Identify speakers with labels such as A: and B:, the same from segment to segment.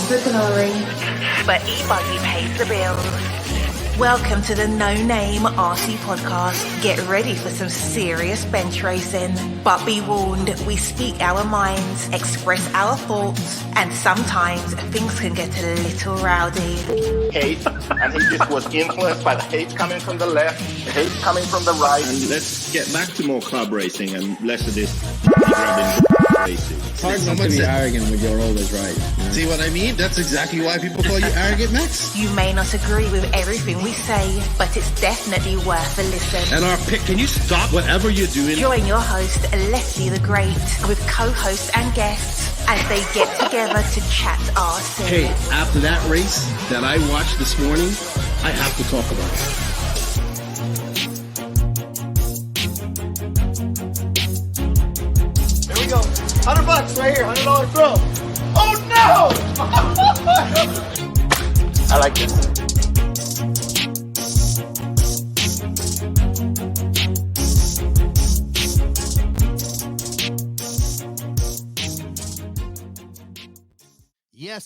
A: for glory,
B: but Ebuggy pays the bills. Welcome to the No Name RC podcast. Get ready for some serious bench racing. But be warned, we speak our minds, express our thoughts, and sometimes things can get a little rowdy.
C: Hate, and he just was influenced by the hate coming from the left, the hate coming from the right.
D: And let's get back to more club racing and less of this grabbing racing.
E: It's hard not to be arrogant when you're always right. You know?
F: See what I mean? That's exactly why people call you arrogant, Max.
B: You may not agree with everything we say, but it's definitely worth a listen.
D: And our pick, can you stop whatever you're doing?
B: Join your host, Lefty the Great, with co-hosts and guests as they get together to chat RC.
D: Hey, after that race that I watched this morning, I have to talk about it.
C: Here we go. $100 right here, $100 throw. Oh no! I like this.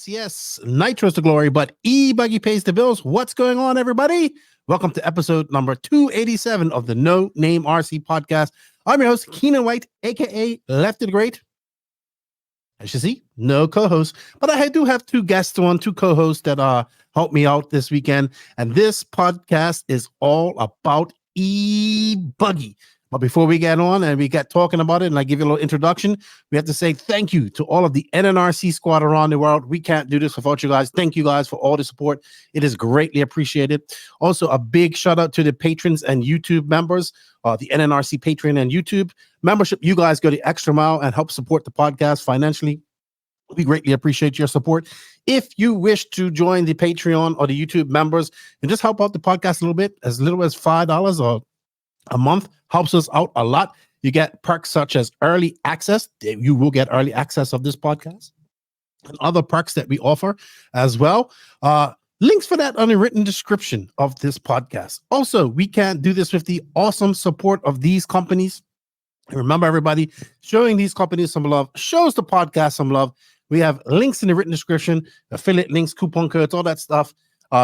G: Yes, Nitro's the glory, but Ebuggy pays the bills. What's going on, everybody? Welcome to episode number 287 of the No Name RC podcast. I'm your host, Keenan White, aka Lefty the Great. As you see, no co-host, but I do have two guests on, two co-hosts that helped me out this weekend. And this podcast is all about Ebuggy. But before we get on and we get talking about it and I give you a little introduction, we have to say thank you to all of the NNRC squad around the world. We can't do this without you guys. Thank you guys for all the support. It is greatly appreciated. Also, a big shout out to the patrons and YouTube members, the NNRC Patreon and YouTube membership. You guys go the extra mile and help support the podcast financially. We greatly appreciate your support. If you wish to join the Patreon or the YouTube members and just help out the podcast a little bit, as little as $5 or a month, helps us out a lot. You get perks such as early access. You will get early access of this podcast and other perks that we offer as well. Links for that on the written description of this podcast. Also, we can't do this with the awesome support of these companies. And remember, everybody, showing these companies some love shows the podcast some love. We have links in the written description, affiliate links, coupon codes, all that stuff,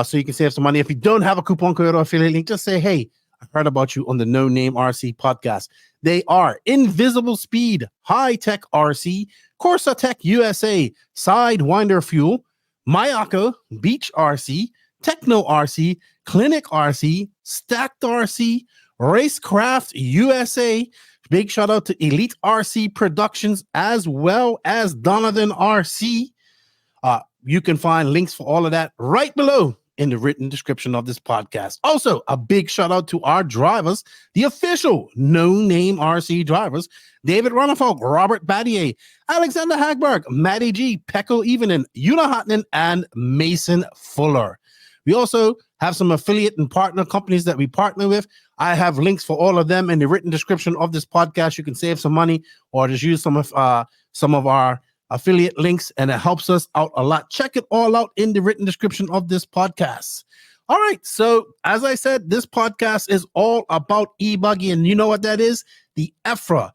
G: so you can save some money. If you don't have a coupon code or affiliate link, just say, hey, I heard about you on the No Name RC podcast. They are Invisible Speed, High Tech RC, Corsatec USA, Sidewinder Fuel, Mayako, Beach RC, Techno RC, Clinic RC, Stacked RC, Racecraft USA. Big shout out to Elite RC Productions as well as Donovan RC. You can find links for all of that right below in the written description of this podcast. Also, a big shout out to our drivers, the official No Name RC drivers, David Runnefolk, Robert Battier, Alexander HagBerg, Matty G, Pekko Evening, Una Hotnan, and Mason Fuller. We also have some affiliate and partner companies that we partner with. I have links for all of them in the written description of this podcast. You can save some money or just use some of our affiliate links, and it helps us out a lot. Check it all out in the written description of this podcast. All right, so as I said, this podcast is all about Ebuggy, and you know what that is? The EFRA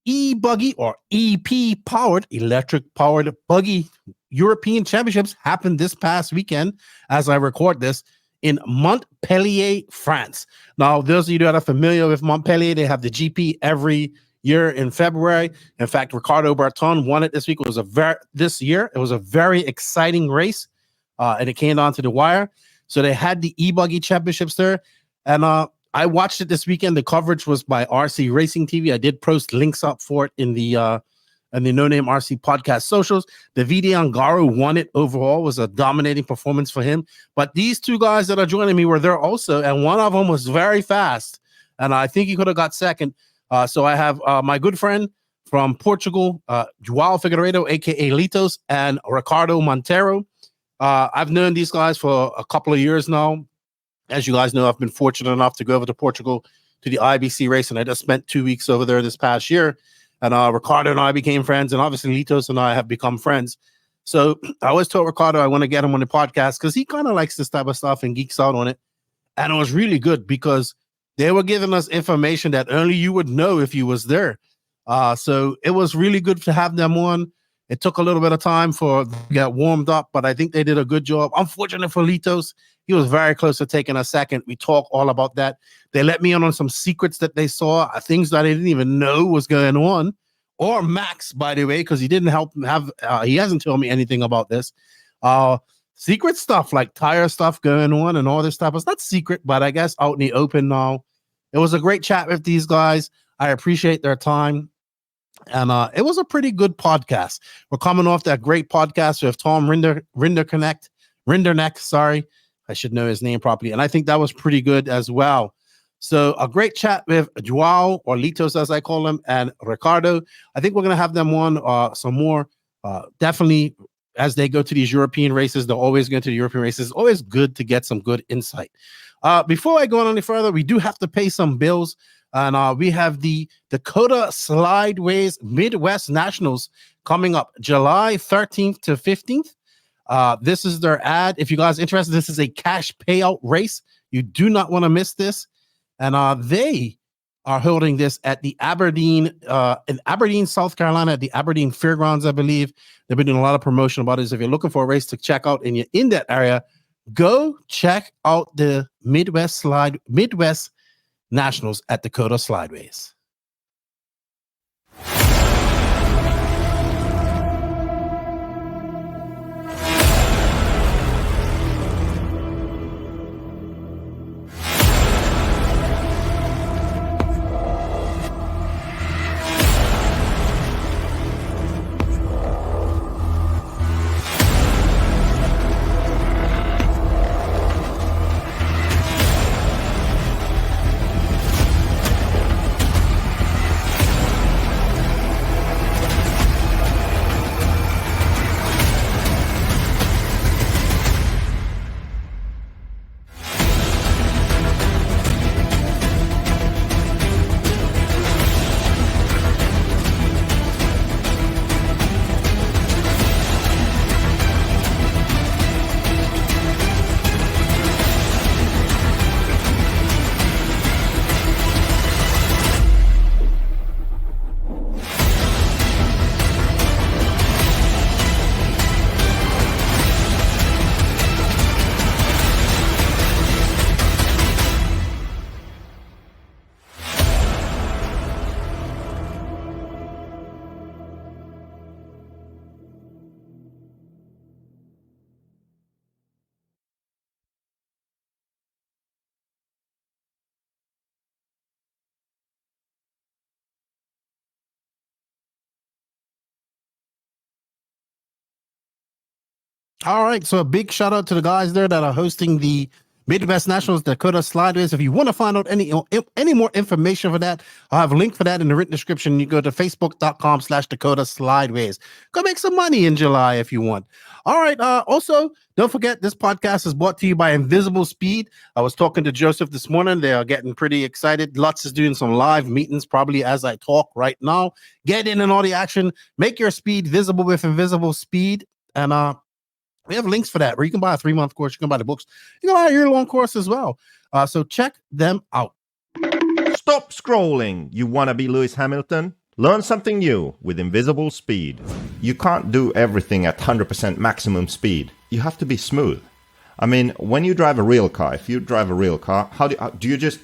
G: Ebuggy or EP powered, electric powered buggy European Championships happened this past weekend as I record this in Montpellier, France. Now, those of you that are familiar with Montpellier, they have the GP every year in February. In fact, Ricardo Berton won it this week. It was a very exciting race, and it came down to the wire. So they had the Ebuggy Championships there, and I watched it this weekend. The coverage was by RC Racing TV. I did post links up for it in the No Name RC podcast socials. Davide Angaro won it overall. It was a dominating performance for him. But these two guys that are joining me were there also, and one of them was very fast, and I think he could have got second. So I have my good friend from Portugal, Joao Figueiredo, a.k.a. Litos, and Ricardo Monterio. I've known these guys for a couple of years now. As you guys know, I've been fortunate enough to go over to Portugal to the IBC race, and I just spent 2 weeks over there this past year. And Ricardo and I became friends, and obviously Litos and I have become friends. So I always told Ricardo I want to get him on the podcast because he kind of likes this type of stuff and geeks out on it. And it was really good because they were giving us information that only you would know if you was there. So it was really good to have them on. It took a little bit of time for them to get warmed up, but I think they did a good job. Unfortunate for Litos, he was very close to taking a second. We talk all about that. They let me in on some secrets that they saw, things that I didn't even know was going on. Or Max, by the way, because he didn't help have. He hasn't told me anything about this. Secret stuff like tire stuff going on and all this stuff. It's not secret, but I guess out in the open now. It was a great chat with these guys. I appreciate their time. And it was a pretty good podcast. We're coming off that great podcast with Tom Rinderneck. Sorry, I should know his name properly. And I think that was pretty good as well. So a great chat with Joao, or Litos as I call him, and Ricardo. I think we're going to have them on some more. Definitely as they go to these European races. They're always going to the European races. It's always good to get some good insight. Before I go on any further, we do have to pay some bills. And we have the Dakota Slideways Midwest Nationals coming up July 13th to 15th. This is their ad. If you guys are interested, this is a cash payout race. You do not want to miss this. And they are holding this at the in Aberdeen, South Carolina, at the Aberdeen Fairgrounds, I believe. They've been doing a lot of promotion about this. If you're looking for a race to check out and you're in that area, go check out the Midwest Nationals at Dakota Slideways. All right, so a big shout out to the guys there that are hosting the Midwest Nationals Dakota Slideways. If you want to find out any more information for that, I'll have a link for that in the written description. You go to facebook.com/Dakota Slideways. Go make some money in July if you want. All right. Also, don't forget this podcast is brought to you by Invisible Speed. I was talking to Joseph this morning. They are getting pretty excited. Lutz is doing some live meetings probably as I talk right now. Get in on all the action. Make your speed visible with Invisible Speed. And we have links for that where you can buy a 3-month course. You can buy the books. You can buy a year-long course as well. So check them out.
A: Stop scrolling. You want to be Lewis Hamilton? Learn something new with Invisible Speed. You can't do everything at 100% maximum speed. You have to be smooth. I mean, when you drive a real car, if you drive a real car, how do you just,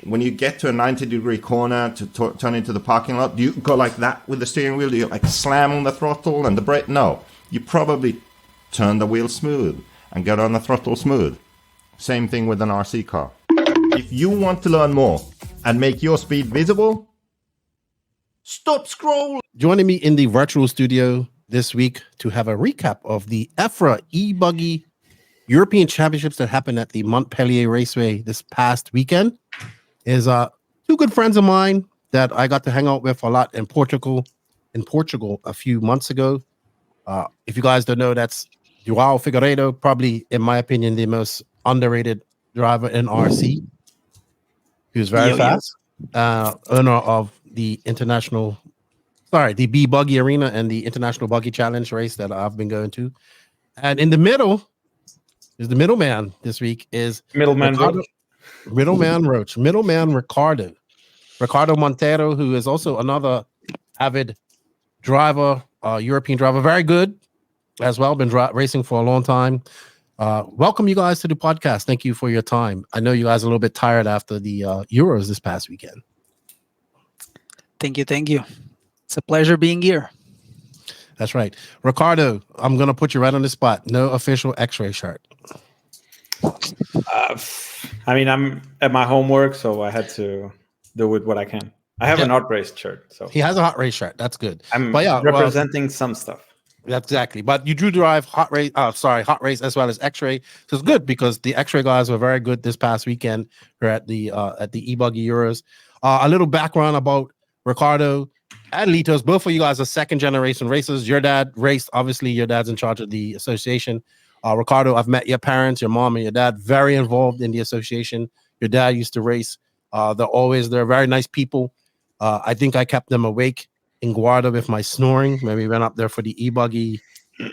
A: when you get to a 90-degree corner to turn into the parking lot, do you go like that with the steering wheel? Do you like slam on the throttle and the brake? No. You probably turn the wheel smooth and get on the throttle smooth. Same thing with an RC car. If you want to learn more and make your speed visible, stop scrolling.
G: Joining me in the virtual studio this week to have a recap of the EFRA Ebuggy European Championships that happened at the Montpellier Raceway this past weekend is two good friends of mine that I got to hang out with a lot in Portugal a few months ago. If you guys don't know, that's Joao Figueiredo, probably, in my opinion, the most underrated driver in RC. He was very fast. Owner of the the B Buggy Arena and the International Buggy Challenge race that I've been going to. And in the middle is the middleman this week is
H: Middleman
G: Ricardo Monteiro, who is also another avid driver European driver, very good as well. Been racing for a long time. Welcome you guys to the podcast. Thank you for your time. I know you guys are a little bit tired after the Euros this past weekend.
H: Thank you. It's a pleasure being here.
G: That's right. Ricardo, I'm going to put you right on the spot. No official X-ray shirt.
I: I mean, I'm at my homework, so I had to do with what I can. I have an hot race shirt. So
G: he has a hot race shirt. That's good.
I: I'm representing some stuff.
G: That's exactly. But you do drive hot race as well as X-ray. So it's good because the X-ray guys were very good this past weekend. We're at the Ebuggy Euros. A little background about Ricardo and Litos. Both of you guys are second generation racers. Your dad raced. Obviously, your dad's in charge of the association. Ricardo, I've met your parents, your mom and your dad, very involved in the association. Your dad used to race. They're very nice people. I think I kept them awake in Guarda with my snoring when we went up there for the Ebuggy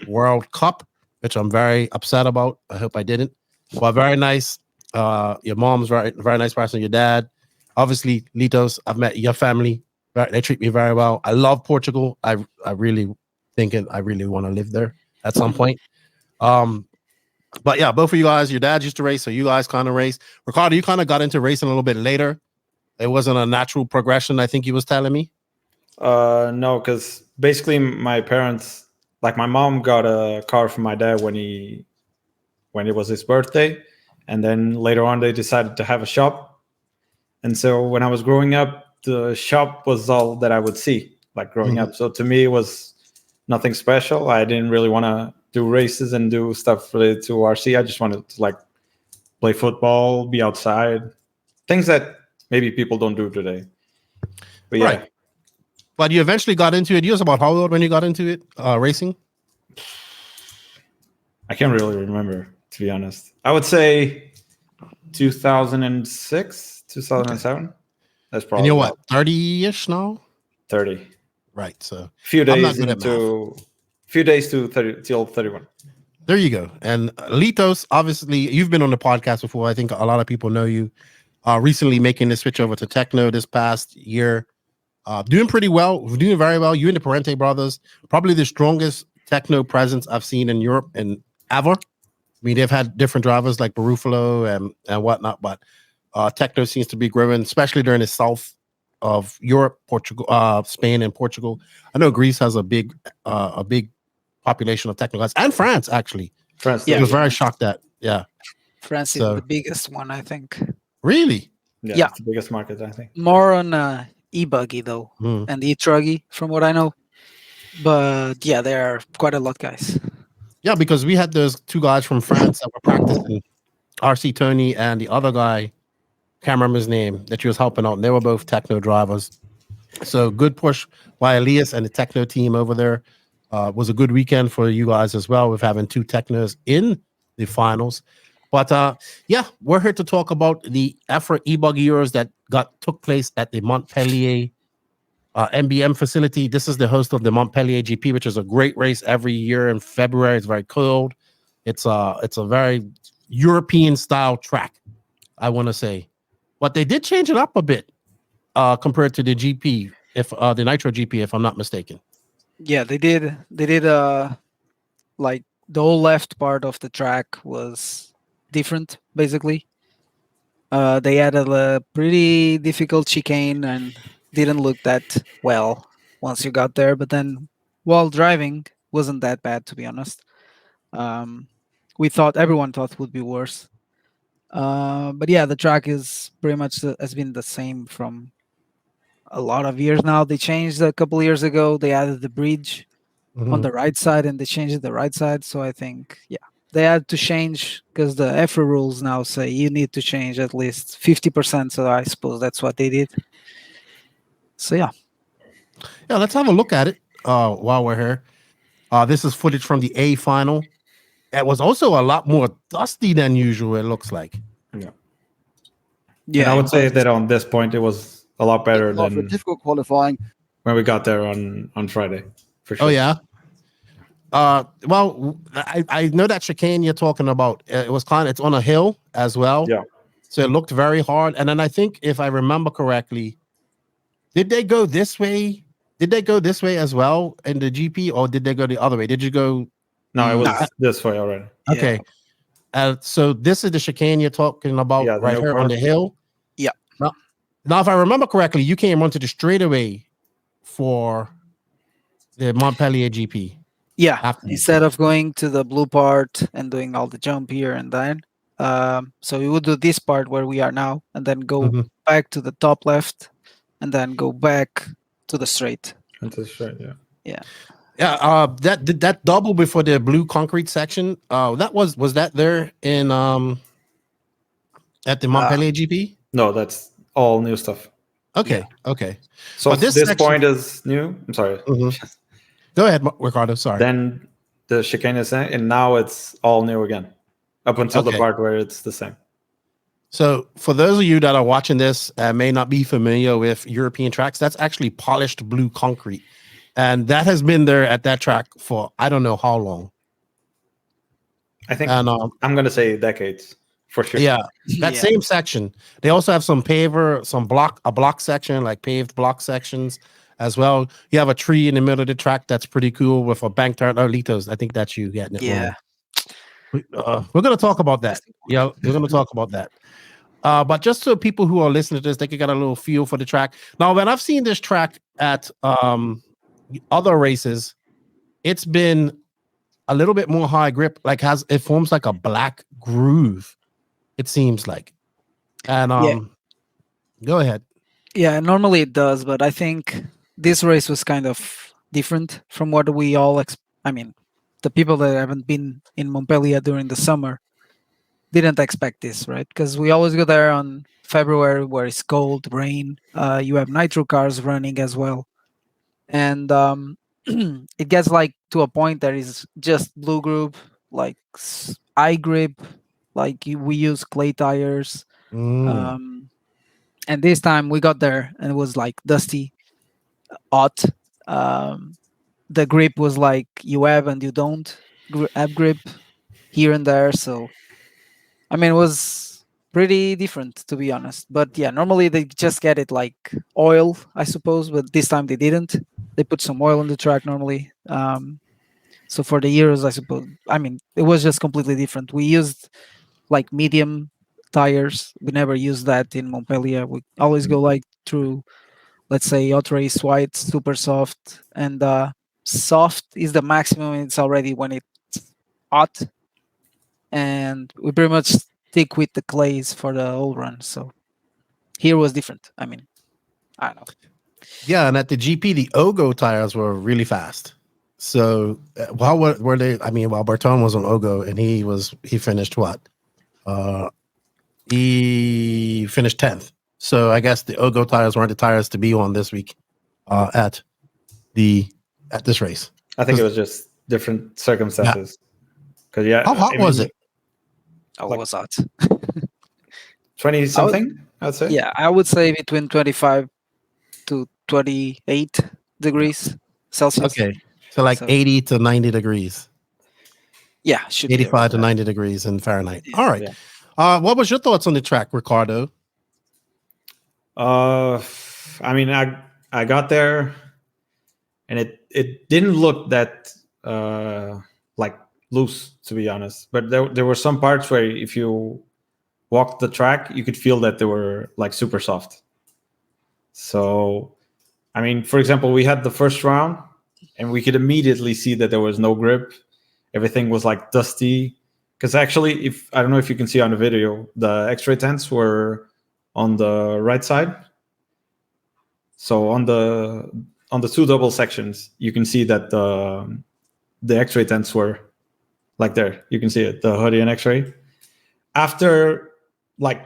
G: World Cup, which I'm very upset about. I hope I didn't. But very nice. Your mom's very nice person. Your dad, obviously, Litos. I've met your family. They treat me very well. I love Portugal. I really want to live there at some point. But yeah, both of you guys, your dad used to race, so you guys kind of race. Ricardo, you kind of got into racing a little bit later. It wasn't a natural progression, I think he was telling me.
I: No, because basically my parents, like my mom got a car from my dad when it was his birthday. And then later on they decided to have a shop. And so when I was growing up, the shop was all that I would see, like growing up. So to me, it was nothing special. I didn't really want to do races and do stuff related to RC. I just wanted to like play football, be outside, things that maybe people don't do today. But yeah.
G: Right. But you eventually got into it. You was about how old when you got into it, racing?
I: I can't really remember, to be honest. I would say 2006, 2007.
G: Okay.
I: That's probably.
G: And you're what, 30-ish now?
I: 30.
G: Right. So
I: a few days to 30 till 31.
G: There you go. And Litos, obviously, you've been on the podcast before. I think a lot of people know you. Recently making the switch over to techno this past year. Doing pretty well, doing very well. You and the Parente brothers, probably the strongest techno presence I've seen in Europe and ever. I mean, they've had different drivers like Barufalo and whatnot, but techno seems to be growing, especially during the south of Europe, Portugal, Spain, and Portugal. I know Greece has a big population of techno guys, and France actually.
I: France,
G: I was very shocked at. Yeah,
H: France is the biggest one, I think.
G: Really?
I: Yeah, it's the biggest market, I think.
H: More on Ebuggy though, and E-Truggy, from what I know. But yeah, there are quite a lot, guys.
G: Yeah, because we had those two guys from France that were practicing, RC Tony and the other guy, can't remember his name, that you was helping out. And they were both techno drivers. So good push by Elias and the techno team over there. Was a good weekend for you guys as well with having two technos in the finals. But yeah, we're here to talk about the EFRA Ebuggy Euros that took place at the Montpellier MBM facility. This is the host of the Montpellier GP, which is a great race every year in February. It's very cold. It's a very European style track, I want to say. But they did change it up a bit compared to the GP, if the Nitro GP, if I'm not mistaken.
H: Yeah, they did. They did like the whole left part of the track was different, basically. They added a pretty difficult chicane and didn't look that well once you got there, but then while driving wasn't that bad, to be honest. Everyone thought it would be worse. But yeah, the track is pretty much has been the same from a lot of years now. They changed a couple years ago. They added the bridge on the right side, and they changed the right side. So I think, yeah, they had to change because the EFRA rules now say you need to change at least 50%. So I suppose that's what they did. So yeah.
G: Yeah, let's have a look at it while we're here. This is footage from the A final. It was also a lot more dusty than usual, it looks like.
I: Yeah, and I would say that on this point it was a lot better than
J: difficult qualifying
I: when we got there on Friday. For sure.
G: Oh yeah. Well, I know that chicane you're talking about. It's on a hill as well.
I: Yeah.
G: So it looked very hard. And then I think if I remember correctly, did they go this way did they go this way as well in the GP, or did they go the other way? Did you go?
I: No, it was this way already.
G: Okay. So this is the chicane you're talking about
I: Yeah,
G: right here on the hill.
H: Yeah.
G: Now, if I remember correctly, you came onto the straightaway for the Montpellier GP.
H: Yeah.
G: After.
H: Instead of going to the blue part and doing all the jump here and then. So we would do this part where we are now and then go back to the top left and then go back to the straight.
I: Into the straight, yeah.
H: Yeah.
G: Yeah, that double before the blue concrete section. That was that there in at the Montpellier GP?
I: No, that's all new stuff.
G: Okay, okay.
I: So
G: But
I: this point is new. I'm sorry.
G: Go ahead, Ricardo. Sorry.
I: Then the chicane is in, and now it's all new again, up until the part where it's the same.
G: So for those of you that are watching this may not be familiar with European tracks, that's actually polished blue concrete. And that has been there at that track for I don't know how long.
I: I think I'm going to say decades for sure.
G: Yeah, that same section. They also have some paver, a block section, like paved block sections as well. You have a tree in the middle of the track that's pretty cool with a bank turn. Oh, Litos, I think that's you getting it.
H: Yeah.
G: Wrong. We're going to talk about that. Yeah, we're going to talk about that. But just so people who are listening to this, they can get a little feel for the track. Now, when I've seen this track at other races, it's been a little bit more high grip, like it forms like a black groove, it seems like. And go ahead.
H: Yeah, normally it does, but I think this race was kind of different from what we all the people that haven't been in Montpellier during the summer didn't expect this, right? Because we always go there on February where it's cold, rain, you have nitro cars running as well. And it gets like to a point that is just blue group, like eye grip, like we use clay tires. And this time we got there and it was like dusty, hot. The grip was like you have and you don't have grip here and there. So, I mean, it was pretty different, to be honest. But yeah, normally they just get it like oil, I suppose, but this time they didn't. They put some oil on the track normally. So for the Euros, I suppose, it was just completely different. We used like medium tires. We never used that in Montpellier. We always go like through, let's say, hot race white, super soft, and soft is the maximum. It's already when it's hot, and we pretty much stick with the clays for the whole run. So here was different. I don't know.
G: Yeah, and at the GP, the Ogo tires were really fast. So while were they? While Berton was on Ogo, and he finished what? He finished 10th. So I guess the Ogo tires weren't the tires to be on this week at this race.
I: I think it was just different circumstances. Because
G: how hot was it?
H: Oh, it was hot.
I: 20 something, I'd say.
H: Yeah, I would say between 25 to 28 degrees Celsius.
G: Okay, so 80 to 90 degrees.
H: Yeah, should
G: 85 to 90 degrees in Fahrenheit.
H: Yeah.
G: All right. Yeah. What was your thoughts on the track, Ricardo?
I: I got there, and it didn't look that like loose, to be honest. But there were some parts where if you walked the track, you could feel that they were like super soft. So, for example, we had the first round, and we could immediately see that there was no grip. Everything was like dusty. Because actually, I don't know if you can see on the video, the X-ray tents were on the right side. So on the two double sections, you can see that the X-ray tents were like there. You can see it, the hoodie and X-ray. After like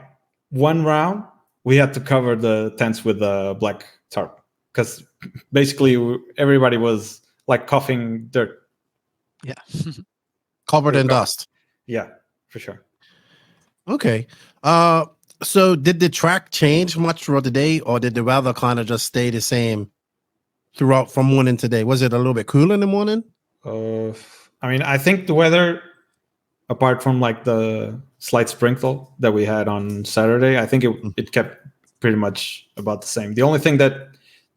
I: one round, we had to cover the tents with the black tarp because basically everybody was like coughing dirt.
H: Yeah,
G: covered in dust.
I: Yeah, for sure.
G: Okay. So did the track change much throughout the day, or did the weather kind of just stay the same throughout from morning to day? Was it a little bit cooler in the morning?
I: I think the weather, apart from like the slight sprinkle that we had on Saturday, I think it kept pretty much about the same. The only thing that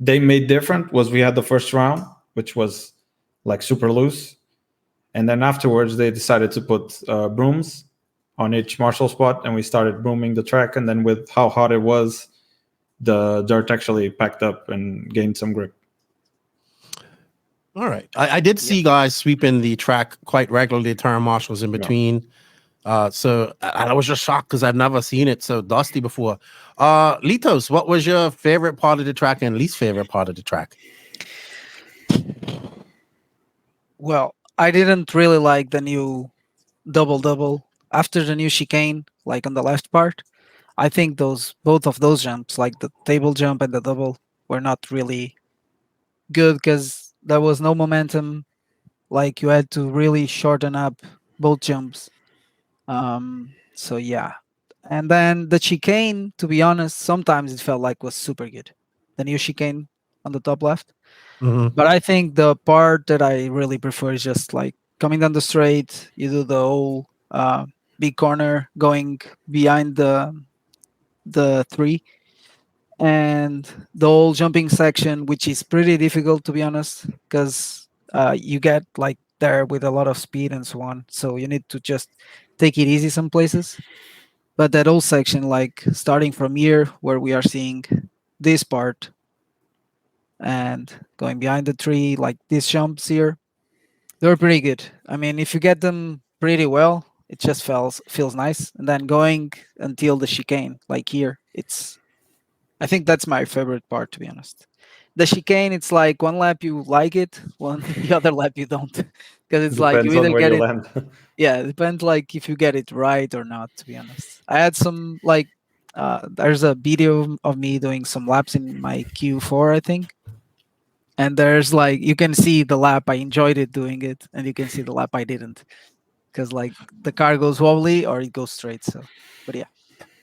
I: they made different was we had the first round, which was like super loose. And then afterwards, they decided to put brooms on each marshal spot, and we started brooming the track. And then with how hot it was, the dirt actually packed up and gained some grip.
G: All right. I did see guys sweeping the track quite regularly, turn marshals in between. So I was just shocked because I've never seen it so dusty before. Litos, what was your favorite part of the track and least favorite part of the track?
H: Well, I didn't really like the new double after the new chicane, like on the left part. I think both of those jumps, like the table jump and the double, were not really good because there was no momentum. Like you had to really shorten up both jumps. So yeah. And then the chicane, to be honest, sometimes it felt like was super good. The new chicane on the top left. But I think the part that I really prefer is just like coming down the straight, you do the whole big corner going behind the three, and the whole jumping section, which is pretty difficult, to be honest, because you get like there with a lot of speed and so on. So you need to just take it easy some places. But that whole section, like starting from here, where we are seeing this part, and going behind the tree, like these jumps here, they were pretty good. I mean, if you get them pretty well, it just feels nice. And then going until the chicane, like here, I think that's my favorite part, to be honest. The chicane, it's like one lap you like it, the other lap you don't, because it's like you either get it.
I: Land.
H: Yeah, it depends like if you get it right or not, to be honest. I had some like there's a video of me doing some laps in my Q4, I think. And there's like you can see the lap I enjoyed it doing it, and you can see the lap I didn't. Because like the car goes wobbly or it goes straight. So but yeah.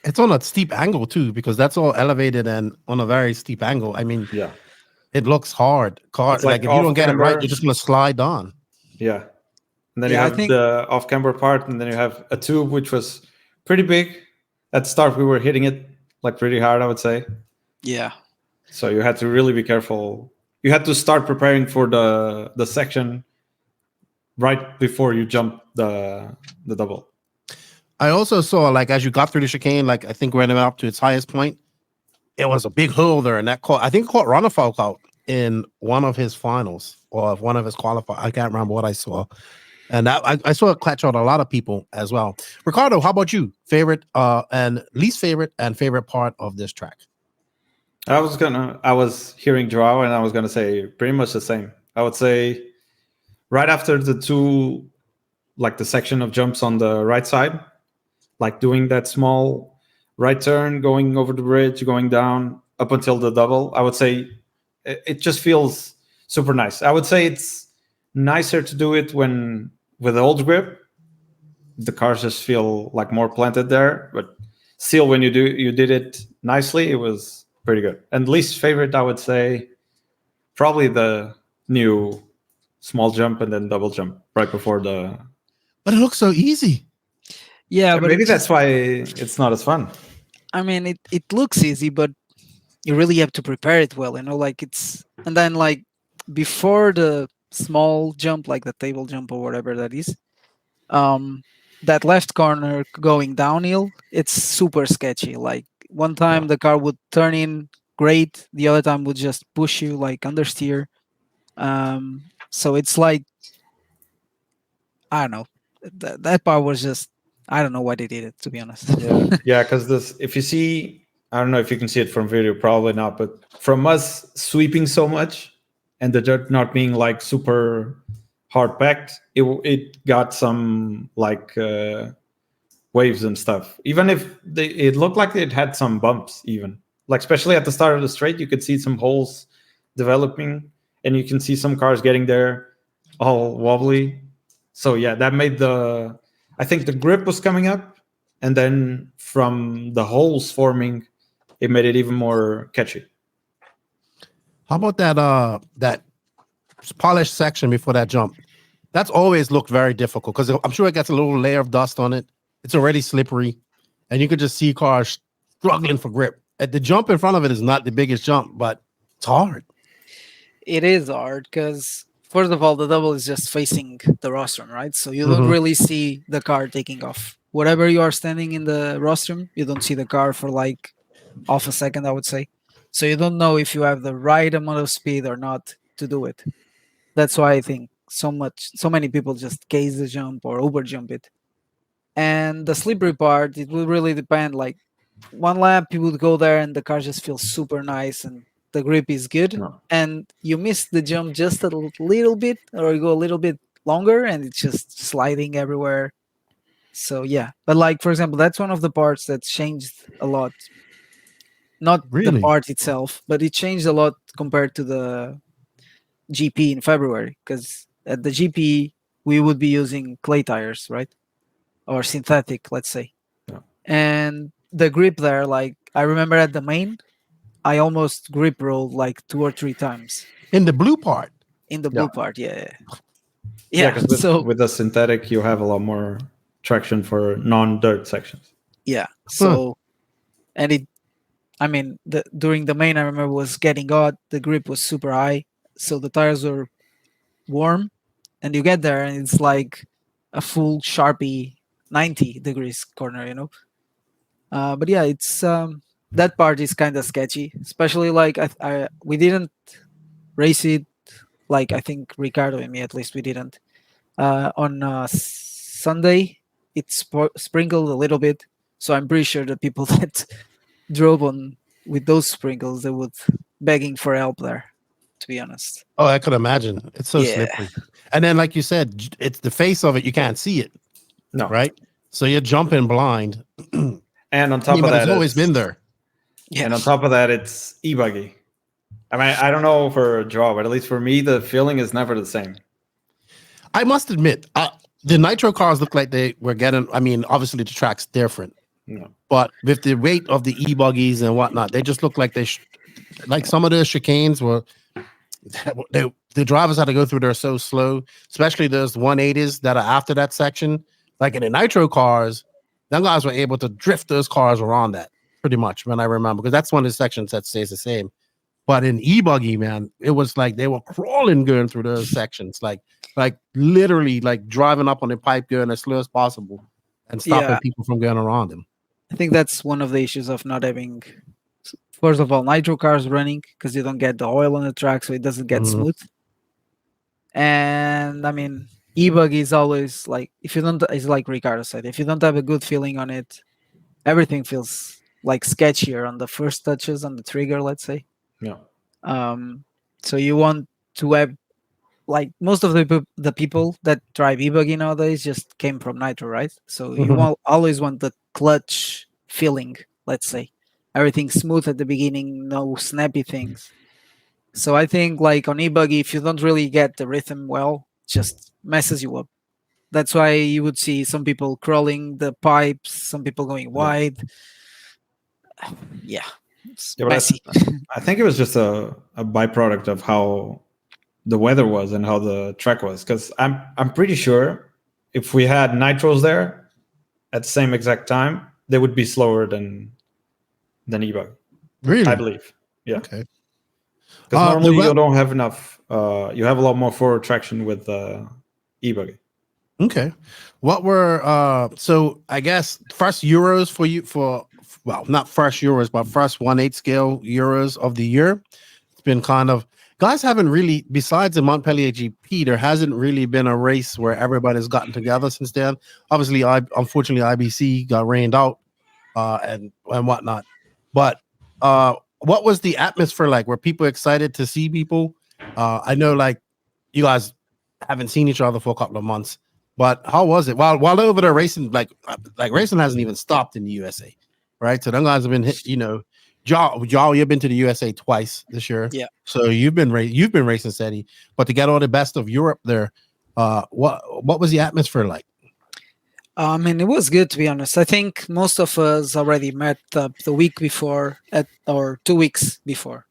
G: It's on a steep angle too, because that's all elevated and on a very steep angle. I mean,
I: yeah,
G: it looks hard. Like if you don't get it right, you're just gonna slide on.
I: Yeah. And then you have the off-camber part, and then you have a tube, which was pretty big. At the start, we were hitting it like pretty hard, I would say.
H: Yeah.
I: So you had to really be careful. You had to start preparing for the section right before you jump the double.
G: I also saw, like, as you got through the chicane, like, I think when it went up to its highest point, it was a big hole there, and that caught Ronnefolk out in one of his finals or one of his qualifiers. I can't remember what I saw. And that, I saw it catch out a lot of people as well. Ricardo, how about you? Favorite and least favorite and favorite part of this track?
I: I was hearing Joao, and I was gonna say pretty much the same. I would say right after the two, like the section of jumps on the right side, like doing that small right turn, going over the bridge, going down up until the double, I would say it just feels super nice. I would say it's nicer to do it when with the old grip. The cars just feel like more planted there, but still, when you did it nicely, it was pretty good. And least favorite, I would say, probably the new small jump and then double jump right before the.
G: But it looks so easy.
H: Yeah, but
I: maybe that's why it's not as fun.
H: I mean, it looks easy, but you really have to prepare it well, like and then like before the small jump, like the table jump or whatever that is, that left corner going downhill, it's super sketchy. Like one time the car would turn in great, the other time would just push you like understeer. So it's like, I don't know, that part was just, I don't know why they did it, to be honest.
I: Yeah, because if you see, I don't know if you can see it from video, probably not, but from us sweeping so much and the dirt not being like super hard packed, it got some like waves and stuff. Even if it looked like it had some bumps, even like especially at the start of the straight, you could see some holes developing, and you can see some cars getting there all wobbly. So yeah, that made I think the grip was coming up, and then from the holes forming, it made it even more catchy.
G: How about that polished section before that jump? That's always looked very difficult because I'm sure it gets a little layer of dust on it. It's already slippery, and you could just see cars struggling for grip. The jump in front of it is not the biggest jump, but It's hard.
H: It is hard because, first of all, the double is just facing the rostrum, right? So you don't really see the car taking off. Whatever you are standing in the rostrum, you don't see the car for like half a second, I would say. So you don't know if you have the right amount of speed or not to do it. That's why I think so many people just case the jump or over jump it. And the slippery part, it will really depend. Like one lap, you would go there and the car just feels super nice and the grip is good.
I: No.
H: And you miss the jump just a little bit, or you go a little bit longer and it's just sliding everywhere. So yeah, but like for example, that's one of the parts that changed a lot. Not the
G: Really?
H: part itself, but it changed a lot compared to the GP in February. Because at the GP we would be using clay tires, right, or synthetic, let's say.
I: Yeah.
H: And the grip there, like I remember at the main, I almost grip rolled like 2 or 3 times
G: In the blue part.
H: in the
I: Yeah.
H: blue part. Yeah.
I: Yeah, because
H: So
I: with the synthetic, you have a lot more traction for non-dirt sections.
H: yeah. So and it, I mean, during the main, I remember was getting hot. The grip was super high, so the tires were warm, and you get there and it's like a full Sharpie 90 degrees corner, you know. But yeah, it's that part is kind of sketchy, especially like we didn't race it, like I think Ricardo and me at least we didn't. On Sunday, it sprinkled a little bit, so I'm pretty sure the people that drove on with those sprinkles, they would begging for help there, to be honest.
G: Oh, I could imagine. It's so
H: Yeah.
G: slippery. And then, like you said, it's the face of it. You can't see it,
I: No.
G: right? So you're jumping blind.
I: And on top of
G: but
I: that,
G: it's always been there.
H: Yeah.
I: And on top of that, it's e-buggy. I mean, I don't know for Joao, but at least for me, the feeling is never the same.
G: I must admit, the nitro cars look like they were getting. I mean, obviously the track's different,
I: No.
G: but with the weight of the e-buggies and whatnot, they just look like like some of the chicanes were. The drivers had to go through there so slow, especially those 180s that are after that section. Like in the nitro cars, them guys were able to drift those cars around that pretty much. When I remember, because that's one of the sections that stays the same. But in e-buggy, man, it was like they were crawling going through those sections, like literally like driving up on the pipe going as slow as possible and stopping people from going around them.
H: I think that's one of the issues of not having, first of all, nitro cars running, because you don't get the oil on the track, so it doesn't get smooth. And I mean, e-buggy is always like, if you don't, it's like Ricardo said, if you don't have a good feeling on it, everything feels like sketchier on the first touches on the trigger, let's say.
I: Yeah.
H: So you want to have, like most of the people that drive e-buggy nowadays just came from nitro, right? So you always want the clutch feeling, let's say. Everything smooth at the beginning, no snappy things. So I think like on e-buggy, if you don't really get the rhythm well, just messes you up. That's why you would see some people crawling the pipes, some people going wide. Yeah, it's messy.
I: I think it was just a byproduct of how the weather was and how the track was. Because I'm pretty sure if we had nitros there at the same exact time, they would be slower than e-buggy.
G: Really?
I: I believe. Yeah.
G: Okay.
I: Because normally you don't have enough. You have a lot more forward traction with e-buggy.
G: Okay. What were so I guess first Euros for you well, not first Euros, but first 1/8 scale Euros of the year. It's been kind of guys haven't really, besides the Montpellier GP, there hasn't really been a race where everybody's gotten together since then. Obviously, unfortunately IBC got rained out and whatnot. But what was the atmosphere like? Were people excited to see people? I know like you guys haven't seen each other for a couple of months, but how was it? While over there racing, like racing hasn't even stopped in the USA, right? So them guys have been hit, you know. Joao, you've been to the USA twice this year.
H: Yeah.
G: So you've been racing steady, but to get all the best of Europe there, what was the atmosphere like?
H: I mean, it was good, to be honest. I think most of us already met the week before or 2 weeks before.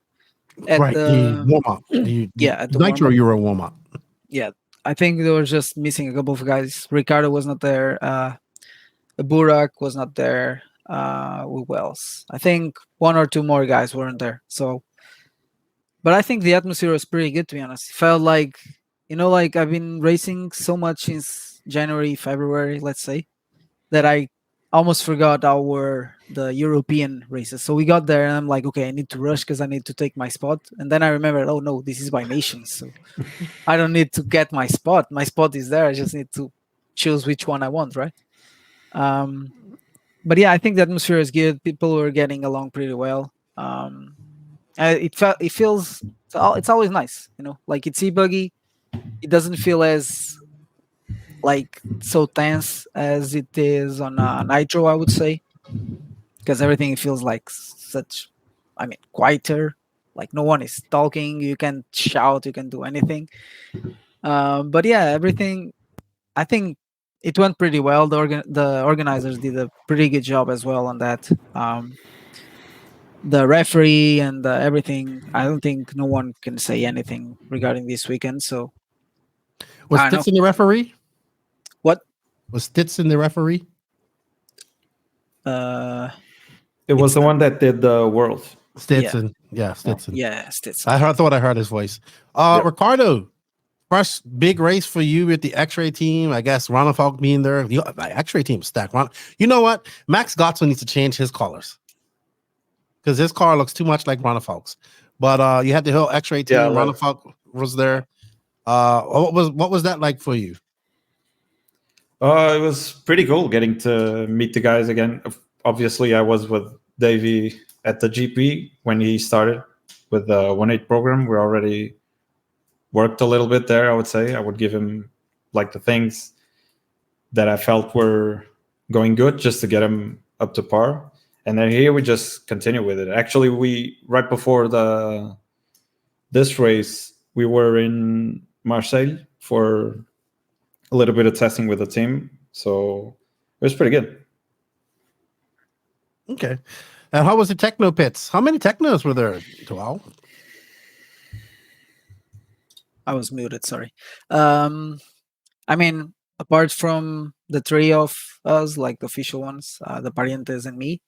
G: Right, the warm-up.
H: At the
G: Nitro
H: warm-up.
G: Euro warm-up.
H: Yeah, I think they were just missing a couple of guys. Ricardo was not there. Burak was not there. Who else? I think 1 or 2 more guys weren't there. So But I think the atmosphere was pretty good, to be honest. It felt like, like I've been racing so much since January, February, let's say, that I almost forgot the European races. So we got there and I'm like, okay, I need to rush because I need to take my spot. And then I remembered, oh no, this is by nations. So I don't need to get my spot. My spot is there. I just need to choose which one I want, right? But yeah, I think the atmosphere is good. People were getting along pretty well. It feels, it's always nice, like it's e-buggy. It doesn't feel as like so tense as it is on Nitro, I would say, because everything feels like such, quieter. Like no one is talking. You can shout. You can do anything. But yeah, everything. I think it went pretty well. The organizers did a pretty good job as well on that. The referee and everything. I don't think no one can say anything regarding this weekend. So
G: was Stetson the referee?
H: What
G: was Stetson the referee?
I: It was the one that did the world.
G: Stetson, yeah, Stetson.
H: Yeah, Stetson.
G: Thought I heard his voice. Ricardo, first big race for you with the X-Ray team. I guess Ronald Falk being there. The X-Ray team stacked. You know what? Max Gottsman needs to change his colors because his car looks too much like Ronald Falk's. But you had the whole X-Ray team. Yeah, Ronald Falk was there. What was that like for you?
I: It was pretty cool getting to meet the guys again. Obviously, I was with Davey at the GP when he started with the 1.8 program. We already worked a little bit there, I would say. I would give him like the things that I felt were going good just to get him up to par. And then here we just continue with it. Actually, right before this race, we were in Marseille for a little bit of testing with the team. So it was pretty good.
G: Okay. And how was the techno pits? How many technos were there, Joao?
H: I was muted, sorry. Apart from the three of us, like the official ones, the Parientes and me,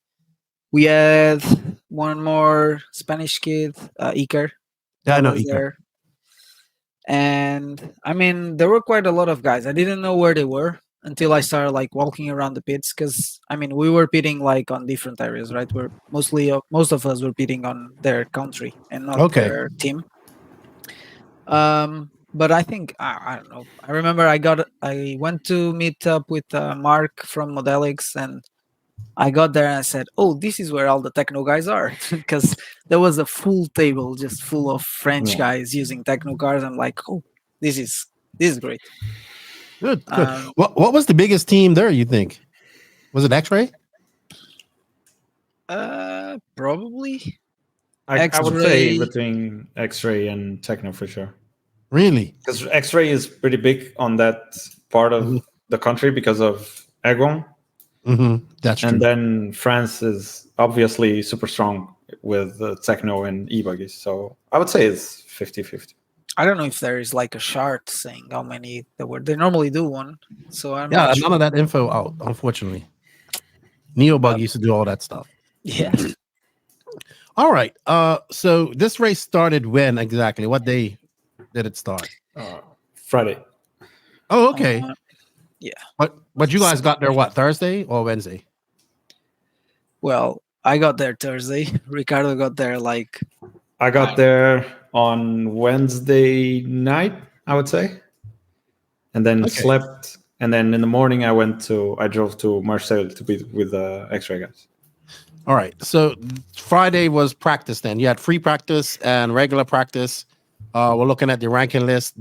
H: we had one more Spanish kid, Iker.
G: Yeah, I know Iker.
H: And there were quite a lot of guys. I didn't know where they were until I started like walking around the pits because we were pitting like on different areas, right? We're most of us were pitting on their country and not their team. But I think I don't know. I remember I went to meet up with Mark from Modelix, and I got there and I said, "Oh, this is where all the techno guys are," because there was a full table just full of French guys using techno cars. I'm like, "Oh, this is great."
G: Good. What was the biggest team there, you think? Was it X-Ray?
H: Probably.
I: I would say between X-Ray and techno for sure.
G: Really?
I: Because X-Ray is pretty big on that part of the country because of Agon.
G: Mm-hmm. That's true.
I: And then France is obviously super strong with techno and e-buggies. So I would say it's 50-50.
H: I don't know if there is like a chart saying how many there were. They normally do one. So I'm
G: not sure. None of that info out, unfortunately. NeoBug used to do all that stuff.
H: Yeah.
G: All right. So this race started when exactly? What day did it start?
I: Friday.
G: Oh, okay.
H: Yeah.
G: But you guys got there what, Thursday or Wednesday?
H: Well, I got there Thursday. Ricardo got there
I: I got there on Wednesday night, I would say. And then slept. And then in the morning I drove to Marseille to be with the X-Ray guys.
G: All right. So Friday was practice then. You had free practice and regular practice. We're looking at the ranking list.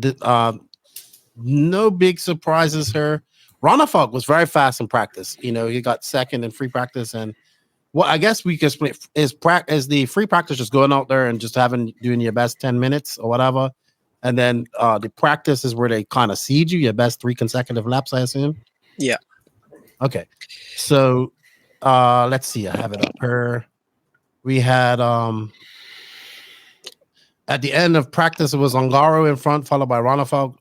G: No big surprises here. Ronafalk was very fast in practice. He got second in free practice. And I guess we could split is the free practice just going out there and just doing your best 10 minutes or whatever. And then the practice is where they kind of seed you, your best 3 consecutive laps, I assume.
H: Yeah.
G: Okay. So let's see. I have it up here. We had at the end of practice, it was Ongaro in front, followed by Ronafalk,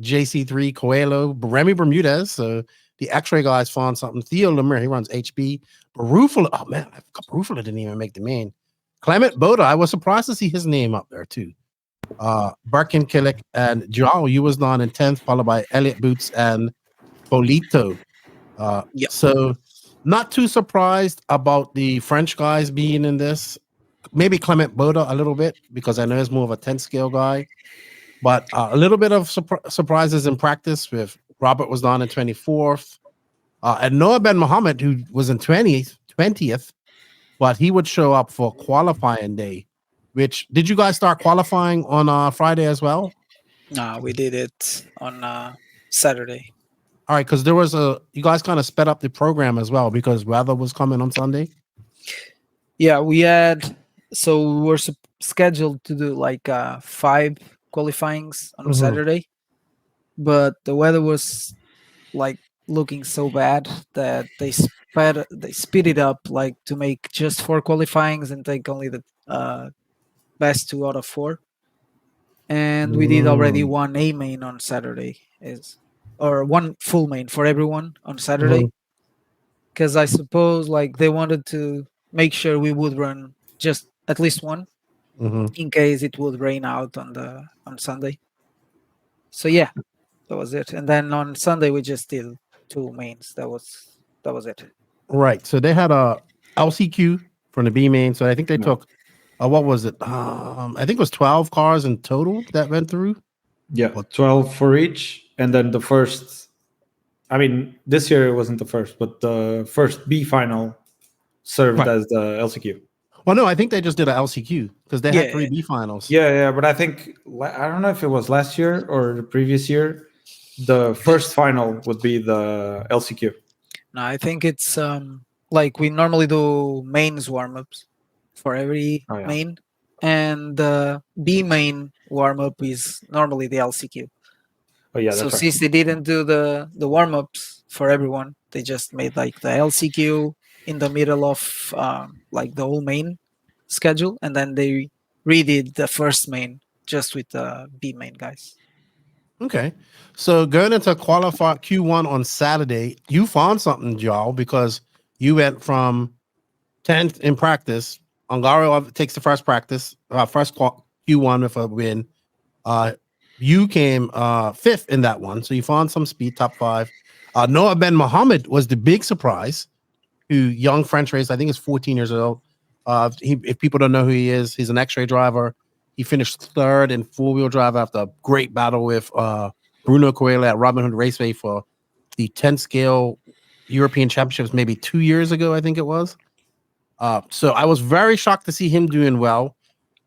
G: JC3, Coelho, Remy Bermudez. So the X-Ray guys found something. Theo Lemire, he runs HB. Barufalo, oh man, Barufalo didn't even make the main. Clement Boda, I was surprised to see his name up there too. Barkin Killick and Joao, you was on in 10th, followed by Elliot Boots and Bolito.
H: Yep.
G: So not too surprised about the French guys being in this. Maybe Clement Boda a little bit, because I know he's more of a 10 scale guy. But a little bit of surprises in practice with Robert was on in 24th. And Noah Ben Mohammed, who was in 20th, but he would show up for qualifying day. Which, did you guys start qualifying on Friday as well?
H: No, we did it on Saturday.
G: All right, because there was you guys kind of sped up the program as well because weather was coming on Sunday.
H: Yeah, we were scheduled to do like 5 qualifyings on Saturday, but the weather was like looking so bad that they speed it up like to make just 4 qualifyings and take only the best 2 out of 4. And we did already 1 A main on Saturday, or 1 full main for everyone on Saturday, because I suppose like they wanted to make sure we would run just at least 1 in case it would rain out on Sunday. So yeah, that was it. And then on Sunday we just did 2 mains. That was it.
G: Right. So they had a LCQ from the B main. So I think they took what was it? I think it was 12 cars in total that went through.
I: Yeah, 12 for each. And then the first, I mean, this year it wasn't the first, but the first B final served as the LCQ.
G: Well, no, I think they just did a LCQ because they had 3 B finals.
I: Yeah, but I think, I don't know if it was last year or the previous year, the first final would be the LCQ.
H: No, I think it's like we normally do mains warm-ups for every main, and the B main warm-up is normally the LCQ.
I: Oh yeah,
H: so
I: that's
H: since they didn't do the warm-ups for everyone, they just made like the LCQ in the middle of like the whole main schedule, and then they redid the first main just with the B main guys.
G: Okay, so going into qualify Q1 on Saturday, you found something, Joao, because you went from 10th in practice. Ongaro takes the first practice, first Q1 with a win. You came 5th in that one, so you found some speed, top 5. Noah Ben Mohammed was the big surprise. Who young French racer, I think he's 14 years old. If people don't know who he is, he's an X-ray driver. He finished 3rd in 4-wheel drive after a great battle with Bruno Coelho at Robin Hood Raceway for the 10 scale European Championships maybe 2 years ago, I think it was. So I was very shocked to see him doing well.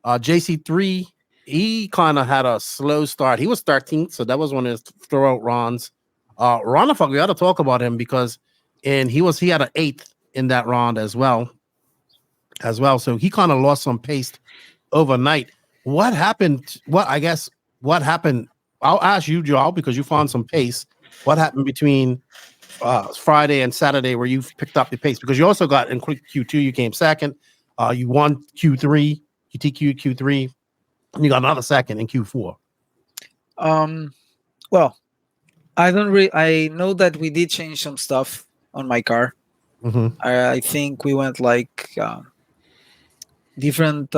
G: JC3, he kind of had a slow start. He was 13th, so that was one of his throwout runs. Ronafog, we got to talk about him because he had an 8th in that round as well. So he kind of lost some pace overnight. What happened? What happened? I'll ask you, Joao, because you found some pace. What happened between Friday and Saturday where you picked up the pace? Because you also got in Q2, you came 2nd. You won Q3, UTQ Q3, and you got another 2nd in Q4.
H: Well, I know that we did change some stuff on my car. I think we went like different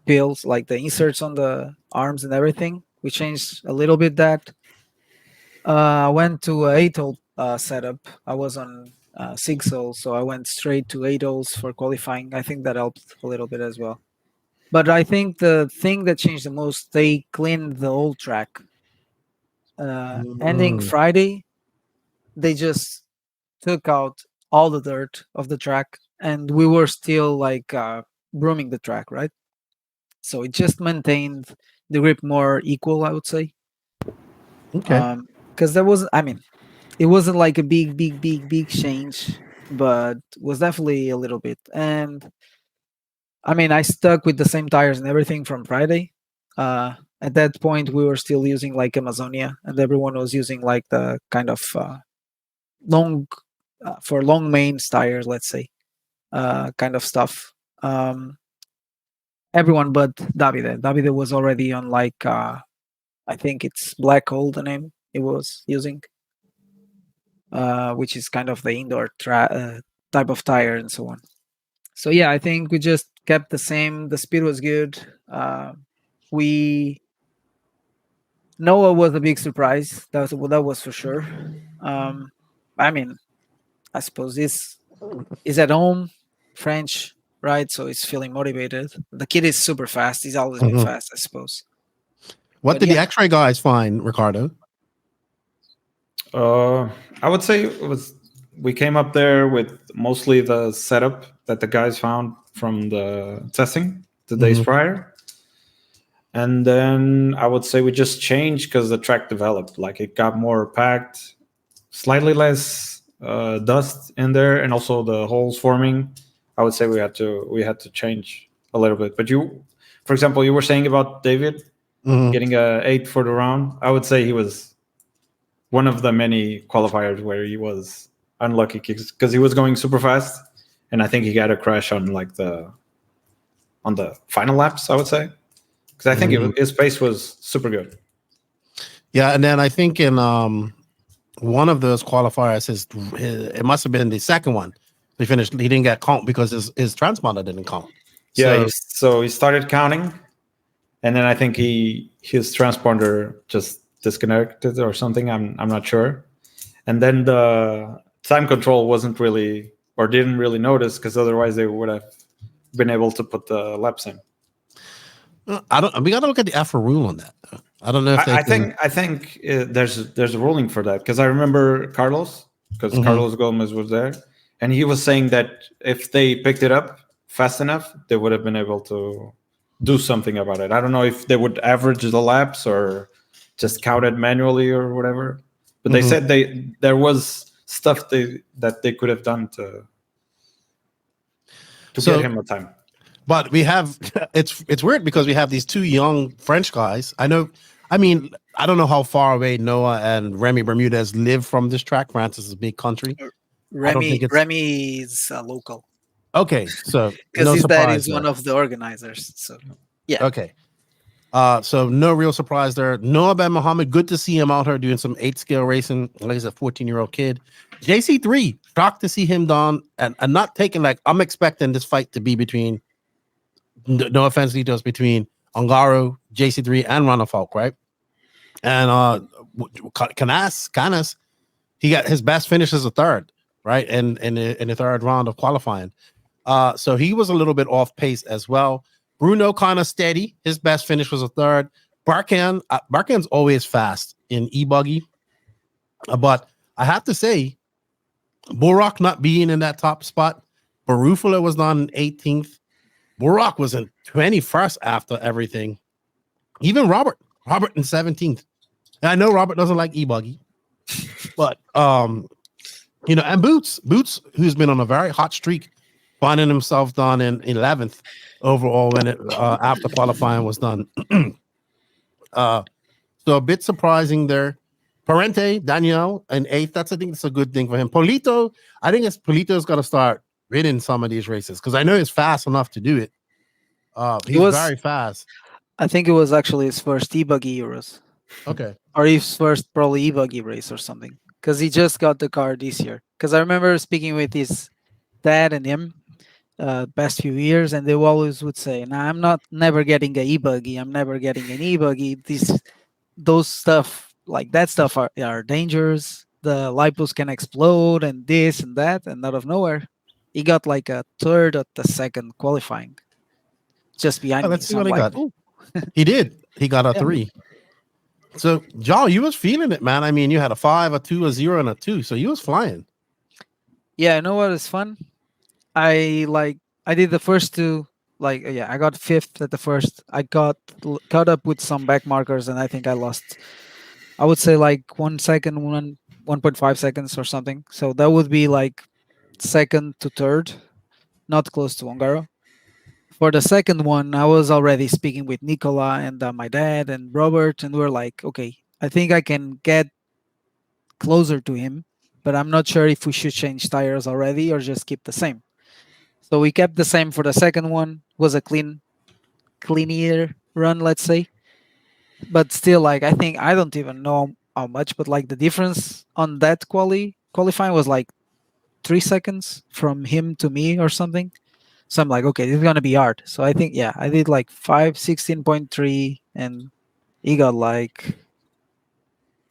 H: pills, like the inserts on the arms and everything. We changed a little bit that. I went to an 8-hole setup. I was on 6 holes, so I went straight to 8 holes for qualifying. I think that helped a little bit as well. But I think the thing that changed the most, they cleaned the whole track. Ending Friday, they just took out all the dirt of the track, and we were still like brooming the track, right? So it just maintained the grip more equal, I would say.
G: Okay.
H: Because it wasn't like a big change, but was definitely a little bit. And I mean, I stuck with the same tires and everything from Friday. At that point, we were still using like Amazonia, and everyone was using like the kind of long mains tires, let's say, kind of stuff. Everyone but Davide. Davide was already on like I think it's Black Hole, the name he was using, which is kind of the indoor type of tire and so on. So yeah, I think we just kept the same. The speed was good. Noah was a big surprise. That was for sure. I mean, I suppose he's at home, French, right? So he's feeling motivated. The kid is super fast. He's always been fast, I suppose.
G: What
H: But
G: did the
H: yeah.
G: X-ray guys find, Ricardo?
I: I would say we came up there with mostly the setup that the guys found from the testing the days prior. And then I would say we just changed because the track developed. Like it got more packed, slightly less dust in there, and also the holes forming. I would say we had to change a little bit. But you, for example, you were saying about David getting a 8 for the round. I would say he was one of the many qualifiers where he was unlucky because he was going super fast, and I think he got a crash on on the final laps, I would say, because I think his pace was super good.
G: Yeah, and then I think in one of those qualifiers, it must have been the second one. He finished. He didn't get count because his transponder didn't count.
I: Yeah, so he started counting, and then I think his transponder just disconnected or something. I'm not sure. And then the time control wasn't really, or didn't really notice, because otherwise they would have been able to put the laps in.
G: We got to look at the EFRA rule on that. I don't know if
I: I think there's a ruling for that, because I remember Carlos, because Carlos Gomez was there, and he was saying that if they picked it up fast enough, they would have been able to do something about it. I don't know if they would average the laps or just count it manually or whatever. But they said there was stuff that they could have done to get him a time.
G: But we have it's weird because we have these two young French guys. I don't know how far away Noah and Remy Bermudez live from this track. France is a big country.
H: Remy is local.
G: Okay, so
H: because his dad is one of the organizers. So yeah.
G: Okay. So no real surprise there. Noah Ben Mohammed, good to see him out here doing some 8-scale racing. Like he's a 14-year-old kid. JC3, shocked to see him down and not taking, like, I'm expecting this fight to be between, no offense, Litos, between Ongaro, JC3, and Ronald Falk, right? And Canas, he got his best finish as a third, right? In the third round of qualifying. So he was a little bit off pace as well. Bruno kind of steady. His best finish was a third. Barkan's always fast in e-buggy. But I have to say, Burak not being in that top spot, Barufalo was on 18th. Burak was in 21st after everything. Even Robert in 17th. And I know Robert doesn't like e-buggy. But, and Boots, who's been on a very hot streak, finding himself down in 11th overall when it after qualifying was done. So a bit surprising there. Parente, Daniel, and 8th. I think it's a good thing for him. Polito's got to start winning some of these races because I know he's fast enough to do it. He's very fast.
H: I think it was actually his first Ebuggy Euros.
G: Okay.
H: Or his first probably Ebuggy race or something. Because he just got the car this year. Because I remember speaking with his dad and him past few years, and they always would say, "Nah, I'm never getting an e-buggy. I'm never getting an e-buggy. Those stuff like that stuff are dangerous. The lipos can explode and this and that." And out of nowhere, he got like a third at the second qualifying, just behind me.
G: Let's see what he got. He did. He got a 3. So, Joao, you was feeling it, man. I mean, you had a 5, a 2, a 0, and a 2. So you was flying.
H: Yeah, you know what is fun? I did the first two. I got 5th at the first. I got caught up with some back markers, and I think I lost, I would say, like 1 second, 1.5 seconds or something. So that would be like second to third, not close to Ongaro. For the second one, I was already speaking with Nicola and my dad and Robert, and we're like, okay, I think I can get closer to him, but I'm not sure if we should change tires already or just keep the same. So we kept the same for the second one. It was a cleaner run, let's say. But still, like, I think I don't even know how much, but like the difference on that qualifying was like 3 seconds from him to me or something. So I'm like, okay, this is gonna be hard. So I think, yeah, I did like 5:16.3, and he got like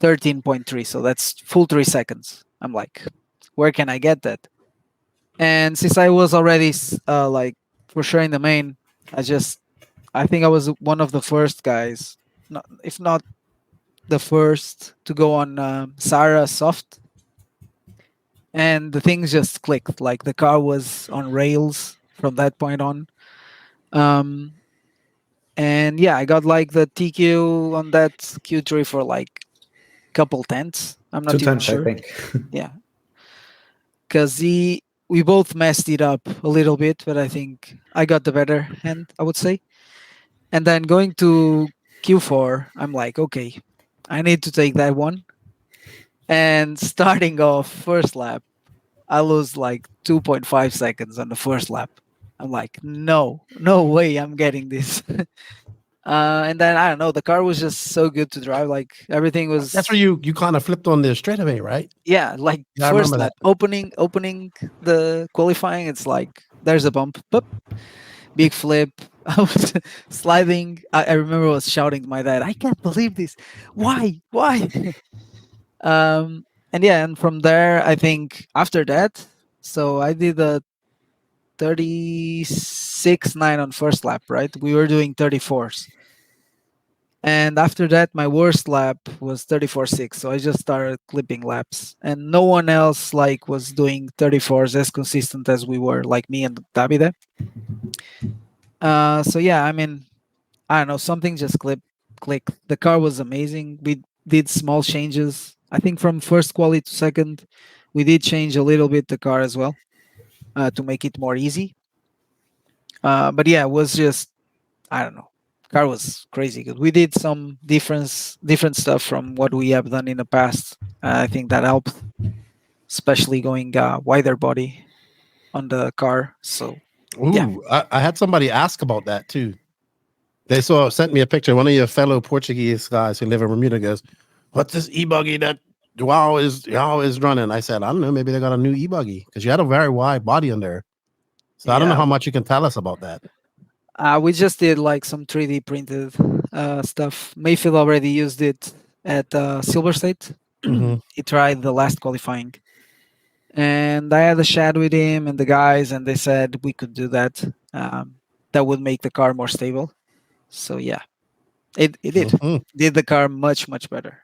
H: 13.3. So that's full 3 seconds. I'm like, where can I get that? And since I was already like for sure in the main, I think I was one of the first guys, if not the first, to go on Sarah soft, and the things just clicked. Like the car was on rails from that point on. And yeah, I got like the TQ on that Q3 for like a couple tenths. I'm not even
I: 2 tenths,
H: sure.
I: I think.
H: Yeah, because we both messed it up a little bit, but I think I got the better hand, I would say. And then going to Q4, I'm like, okay, I need to take that one. And starting off first lap, I lose like 2.5 seconds on the first lap. I'm like, no way I'm getting this. And then I don't know, the car was just so good to drive. Like everything was.
G: That's where you kind of flipped on the straightaway, right?
H: Yeah, like
G: Yeah, I
H: first
G: remember
H: lap, opening the qualifying, it's like there's a bump, boop, big flip. I was sliding. I remember I was shouting to my dad, I can't believe this. Why? And yeah, and from there, I think after that, so I did a 36.9 on first lap, right? We were doing 34s. And after that, my worst lap was 34.6. So I just started clipping laps, and no one else like was doing 34s as consistent as we were, like me and Davide. So yeah, I mean, I don't know, something just clicked. The car was amazing. We did small changes. I think from first quali to second, we did change a little bit the car as well to make it more easy. But yeah, it was just, I don't know. Car was crazy good. We did some different stuff from what we have done in the past. I think that helped, especially going wider body on the car. So yeah,
G: I had somebody ask about that too. They sent me a picture. One of your fellow Portuguese guys who live in Bermuda goes, "What's this e-buggy that Joao is running?" I said, "I don't know. Maybe they got a new e-buggy because you had a very wide body on there." So I don't know how much you can tell us about that.
H: We just did like some 3D printed stuff. Mayfield already used it at Silver State. He tried the last qualifying, and I had a chat with him and the guys, and they said we could do that. That would make the car more stable. So yeah, it did the car much better.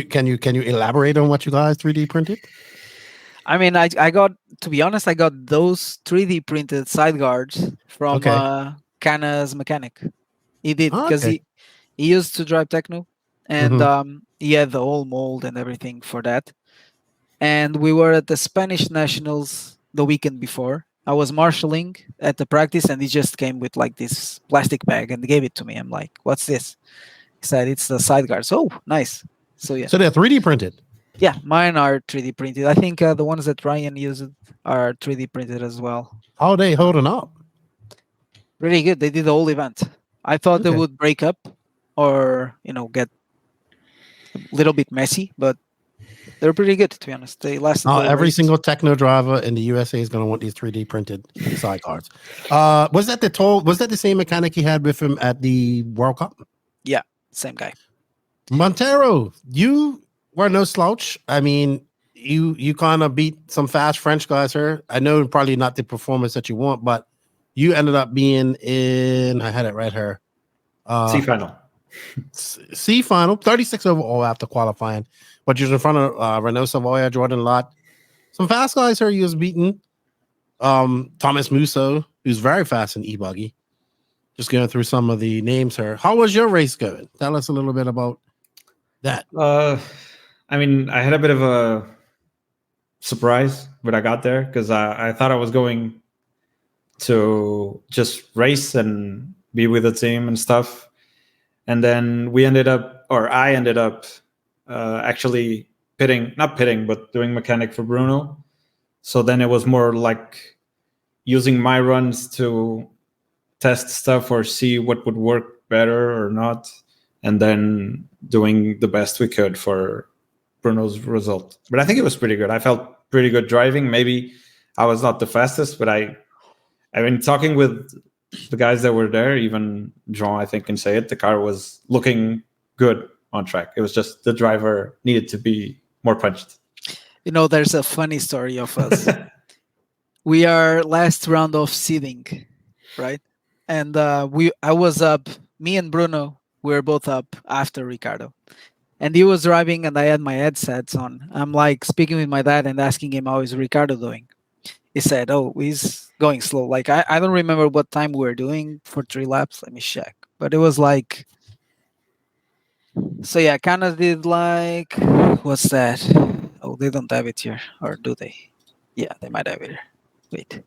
G: Can you elaborate on what you guys 3D printed?
H: I mean, I got, to be honest, I got those 3D printed side guards from Cana's mechanic. He did because he used to drive Techno, and he had the whole mold and everything for that. And we were at the Spanish Nationals the weekend before. I was marshalling at the practice, and he just came with like this plastic bag and gave it to me. I'm like, "What's this?" He said, "It's the side guards." Oh, nice. So yeah.
G: So they're 3D printed.
H: Yeah, mine are 3D printed. I think the ones that Ryan used are 3D printed as well.
G: How are they holding up?
H: Really good. They did the whole event. I thought they would break up or, get a little bit messy, but they're pretty good, to be honest. They lasted.
G: Every single techno driver in the USA is going to want these 3D printed sidecars. Was that the same mechanic he had with him at the World Cup?
H: Yeah, same guy.
G: Monterio, you were no slouch. I mean, you kind of beat some fast French guys here. I know probably not the performance that you want, but you ended up being in, I had it right here. C final, 36 overall after qualifying. But you're in front of Renault Savoia, Jordan Lott. Some fast guys here you was beating. Thomas Musso, who's very fast in e-buggy. Just going through some of the names here. How was your race going? Tell us a little bit about that.
I: I mean, I had a bit of a surprise when I got there because I thought I was going to just race and be with the team and stuff. And then I ended up actually not pitting, but doing mechanic for Bruno. So then it was more like using my runs to test stuff or see what would work better or not. And then doing the best we could for Bruno's result. But I think it was pretty good. I felt pretty good driving. Maybe I was not the fastest, but I I mean, talking with the guys that were there, even Joao, I think, can say it. The car was looking good on track. It was just the driver needed to be more punched.
H: You know, there's a funny story of us. We are last round of seeding, right? And I was up. Me and Bruno, we were both up after Ricardo, and he was driving, and I had my headsets on. I'm like speaking with my dad and asking him how is Ricardo doing. He said, "Oh, he's going slow." Like I don't remember what time we were doing for 3 laps. Let me check. But it was like, so yeah, kind of did like, what's that? Oh, they don't have it here, or do they? Yeah, they might have it here. Wait.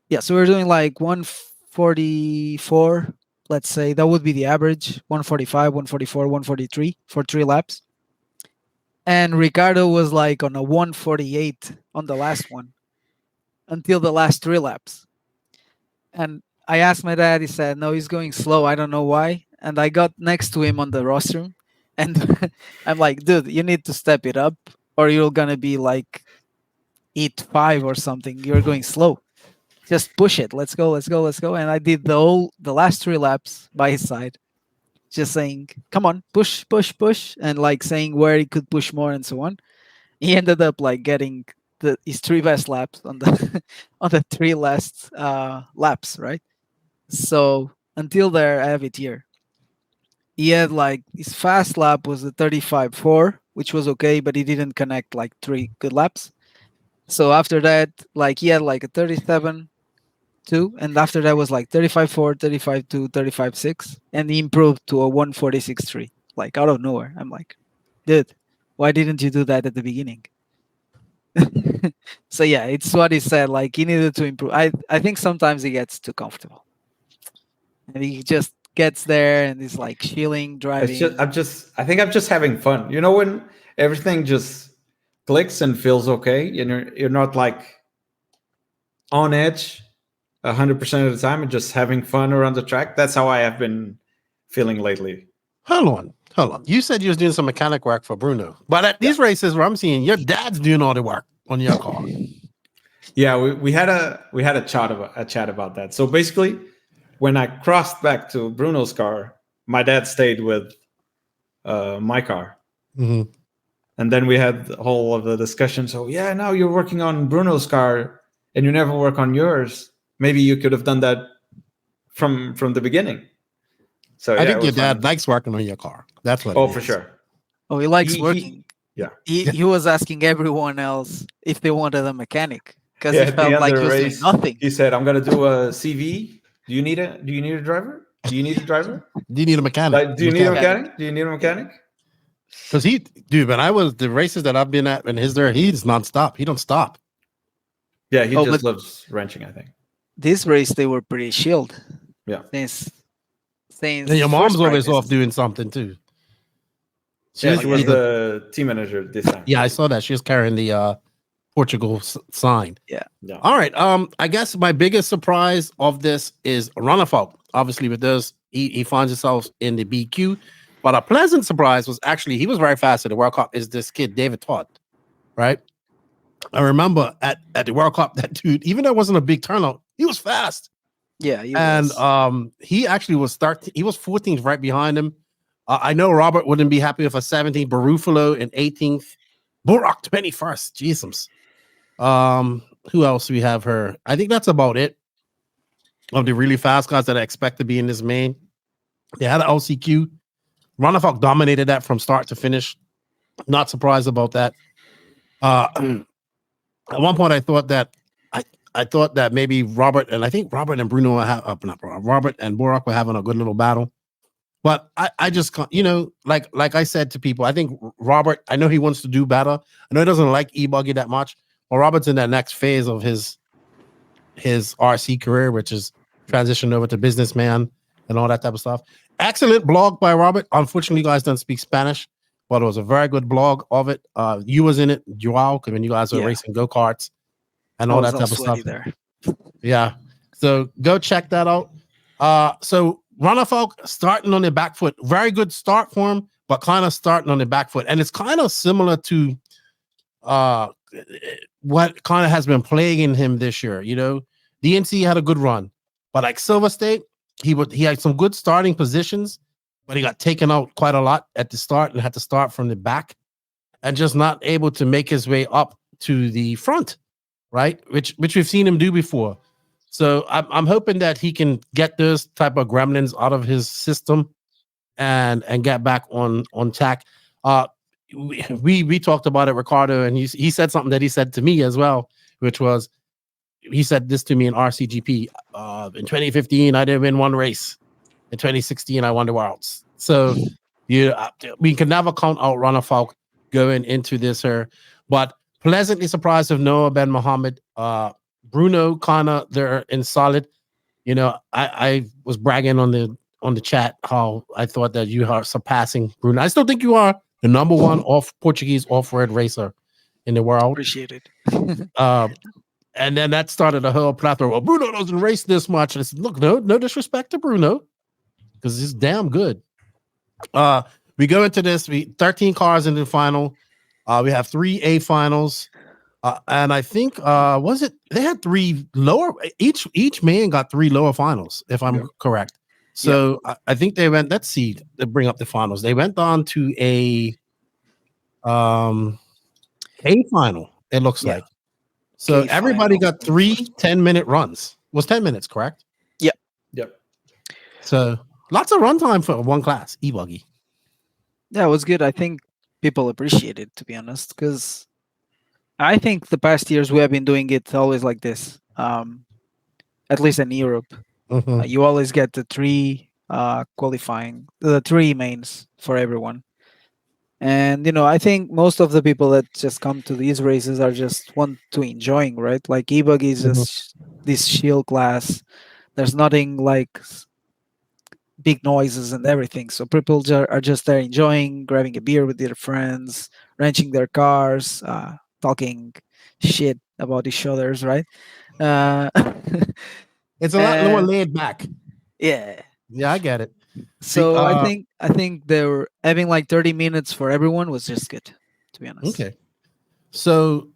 H: Yeah, so we're doing like 144. Let's say that would be the average. 145, 144, 143 for 3 laps. And Ricardo was like on a 148 on the last one until the last 3 laps. And I asked my dad, he said, no, he's going slow. I don't know why. And I got next to him on the rostrum. And I'm like, dude, you need to step it up or you're going to be like 8.5 or something. You're going slow. Just push it. Let's go, let's go, let's go. And I did the last 3 laps by his side, just saying, come on, push, push, push. And like saying where he could push more and so on. He ended up like getting his 3 best laps on the on the 3 last laps, right? So until there, I have it here. He had like his fast lap was the 35.4, which was okay, but he didn't connect like 3 good laps. So after that, like he had like a 37.2, and after that was like 35.4, 35.2, 35.6, and he improved to a 146.3, like out of nowhere. I'm like, dude, why didn't you do that at the beginning? So yeah, it's what he said. Like he needed to improve. I think sometimes he gets too comfortable, and he just gets there and he's like chilling, driving.
I: I think I'm just having fun. You know, when everything just clicks and feels okay, and you're not like on edge 100% of the time and just having fun around the track. That's how I have been feeling lately.
G: Hold on. You said you was doing some mechanic work for Bruno, but at these races where I'm seeing your dad's doing all the work on your car.
I: Yeah, we had a chat about that. So basically, when I crossed back to Bruno's car, my dad stayed with my car.
G: Mm-hmm.
I: And then we had the whole of the discussion. So yeah, now you're working on Bruno's car and you never work on yours. Maybe you could have done that from the beginning. So
G: I think your dad likes working on your car. That's what.
I: Oh, for sure.
H: Oh, he likes working. He was asking everyone else if they wanted a mechanic because he felt like he was doing nothing.
I: He said, "I'm gonna do a CV. Do you need a driver? Do you need a driver?
G: Do you need a mechanic?
I: Do you need a mechanic? Do you need a mechanic?"
G: Because when I was the races that I've been at and he's nonstop. He don't stop.
I: Yeah, he just loves wrenching, I think.
H: This race they were pretty chilled.
I: Yeah.
H: Since
G: and your mom's always off doing something too.
I: She was the team manager this time.
G: Yeah, I saw that. She was carrying the Portugal sign.
H: Yeah.
G: All right. I guess my biggest surprise of this is Ronnefalk. Obviously, with this, he finds himself in the BQ. But a pleasant surprise was actually he was very fast at the World Cup. Is this kid David Todd, right? I remember at the World Cup that dude, even though it wasn't a big turnout, he was fast.
H: Yeah,
G: he actually was he was 14th right behind him. I know Robert wouldn't be happy with a 17th, Barufalo in 18th, Burak 21st. Jesus. Who else do we have here? I think that's about it of the really fast guys that I expect to be in this main. They had an LCQ. Ronnefalk dominated that from start to finish. Not surprised about that. At one point, I thought that maybe Robert and Bruno Robert and Burak were having a good little battle. But I just, like I said to people, I think Robert, I know he wants to do better. I know he doesn't like Ebuggy that much. Well, Robert's in that next phase of his RC career, which is transition over to businessman and all that type of stuff. Excellent blog by Robert. Unfortunately, you guys don't speak Spanish, but it was a very good blog of it. You was in it, Joao, because when you guys were racing go-karts and all that type of stuff.
H: There.
G: Yeah. So go check that out. So Ronnefalk starting on the back foot. Very good start for him, but kind of starting on the back foot. And it's kind of similar to what kind of has been plaguing him this year. DNC had a good run, but like Silver State, he had some good starting positions, but he got taken out quite a lot at the start and had to start from the back, and just not able to make his way up to the front, right? Which we've seen him do before. So I'm hoping that he can get those type of gremlins out of his system and get back on track. We talked about it, Ricardo, and he said something that he said to me as well, which was, he said this to me in RCGP. In 2015, I didn't win one race. In 2016, I won the Worlds. So we can never count out Runner Falk going into this here. But pleasantly surprised with Noah Ben Mohammed. Bruno Connor, they're in solid. You know, I was bragging on the chat how I thought that you are surpassing Bruno. I still think you are the number one Portuguese off-road racer in the world.
H: Appreciate it.
G: And then that started a whole plethora. Well, Bruno doesn't race this much. And I said, look, no disrespect to Bruno, because he's damn good. We go into this. 13 cars in the final. We have 3 A finals. And I think they had 3 lower. Each man got 3 lower finals, if I'm correct. So I think they went. Let's see. To bring up the finals, they went on to a final. It looks like. So everybody got 3 10-minute runs. It was 10 minutes, correct?
I: Yep.
G: So lots of runtime for one class, Ebuggy.
H: Yeah, it was good. I think people appreciate it, to be honest, because I think the past years we have been doing it always like this. At least in Europe, you always get the 3 qualifying, the 3 mains for everyone. And, you know, I think most of the people that just come to these races are just want to enjoying, right? Like Ebuggy is just this shield class. There's nothing like big noises and everything. So people are just there enjoying, grabbing a beer with their friends, wrenching their cars, talking shit about each other's, right?
G: It's a lot more laid back.
H: Yeah.
G: Yeah, I get it.
H: So I think they were having like 30 minutes for everyone was just good, to be honest.
G: Okay. So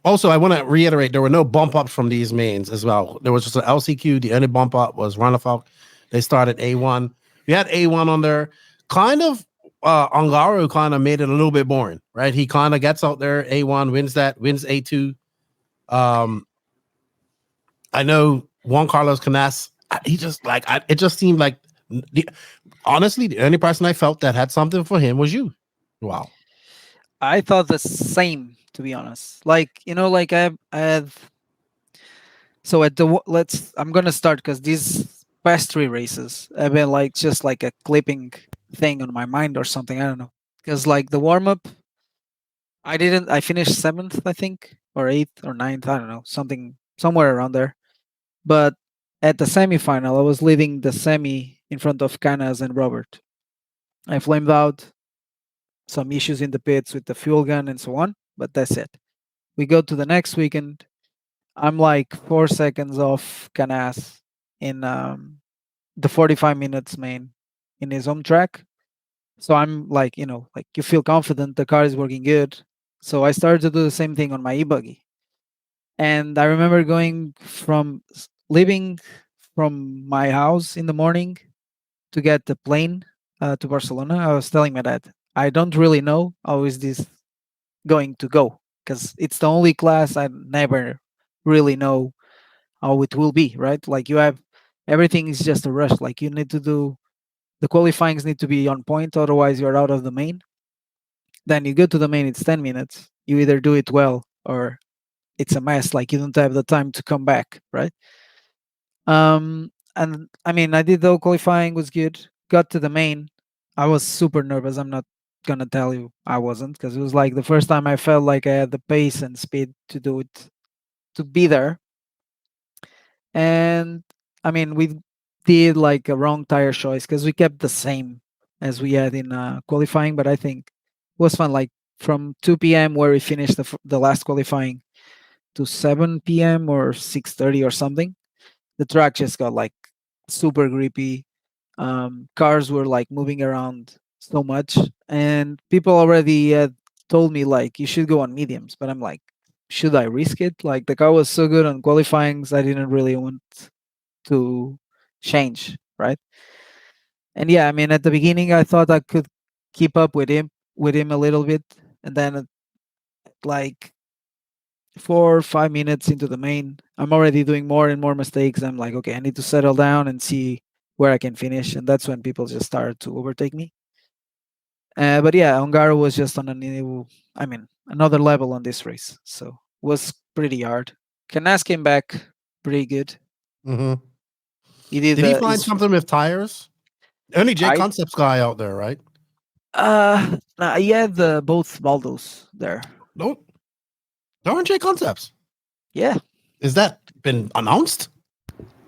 G: also I want to reiterate there were no bump ups from these mains as well. There was just an LCQ. The only bump up was Runafalk. They started A1. We had A1 on there. Kind of Ongaro kind of made it a little bit boring, right? He kind of gets out there, A1, wins A2. I know Juan Carlos Canas, he just like it just seemed like honestly, the only person I felt that had something for him was you. Wow.
H: I thought the same, to be honest. Like, you know, like I have. So I'm gonna start because these past 3 races have been like just like a clipping thing on my mind or something. I don't know. Because like the warm up, I finished 7th, I think, or 8th or 9th. I don't know, somewhere around there. But at the semifinal, I was leading the semi in front of Canas and Robert. I flamed out, some issues in the pits with the fuel gun and so on, but that's it. We go to the next weekend. I'm like 4 seconds off Canas in the 45 minutes main in his home track. So I'm like, you know, like you feel confident, the car is working good. So I started to do the same thing on my Ebuggy. And I remember leaving from my house in the morning to get the plane to Barcelona. I was telling my dad, I don't really know how is this going to go, because it's the only class I never really know how it will be, right? Like everything is just a rush. Like you need to do, the qualifyings need to be on point, otherwise you're out of the main. Then you go to the main, it's 10 minutes. You either do it well or it's a mess. Like you don't have the time to come back, right? And I mean, I did the qualifying, was good. Got to the main. I was super nervous. I'm not gonna tell you I wasn't, because it was like the first time I felt like I had the pace and speed to do it, to be there. And I mean, we did like a wrong tire choice because we kept the same as we had in qualifying, but I think it was fun. Like from 2 p.m. where we finished the last qualifying to 7 p.m. or 6:30 or something, the track just got like super grippy. Cars were like moving around so much, and people already had told me like you should go on mediums, but I'm like, should I risk it? Like the car was so good on qualifying, I didn't really want to change, right? And yeah, I mean, at the beginning, I thought I could keep up with him a little bit, and then like 4 or 5 minutes into the main, I'm already doing more and more mistakes. I'm like, okay, I need to settle down and see where I can finish, and that's when people just started to overtake me. But yeah, Ongaro was just on another level on this race, so was pretty hard. Canas came back pretty good.
G: Mm-hmm.
H: Did
G: he find something with tires? Only J
H: I-
G: Concepts guy out there, right?
H: He had both Baldos there.
G: No, aren't J Concepts?
H: Yeah,
G: Is that been announced?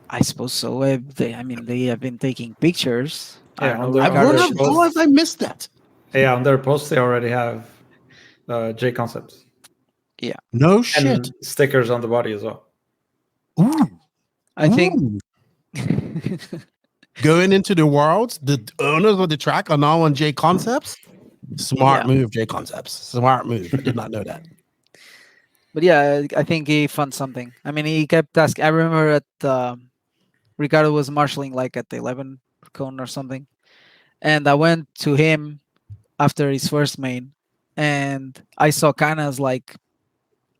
H: I suppose so. They have been taking pictures. I
I: Yeah,
H: don't
I: on
H: know.
I: their-
H: Ricardo
G: How have I missed that?
I: Yeah, on their post they already have J Concepts
G: No shit.
I: and stickers on the body as well.
G: Ooh.
H: I think
G: Ooh. Going into the world, the owners of the track are now on J Concepts. Smart move, J Concepts. Smart move. I did not know that.
H: But yeah, I think he found something. I mean, he kept asking. I remember at Ricardo was marshalling like at the 11 cone or something, and I went to him after his first main, and I saw Canas like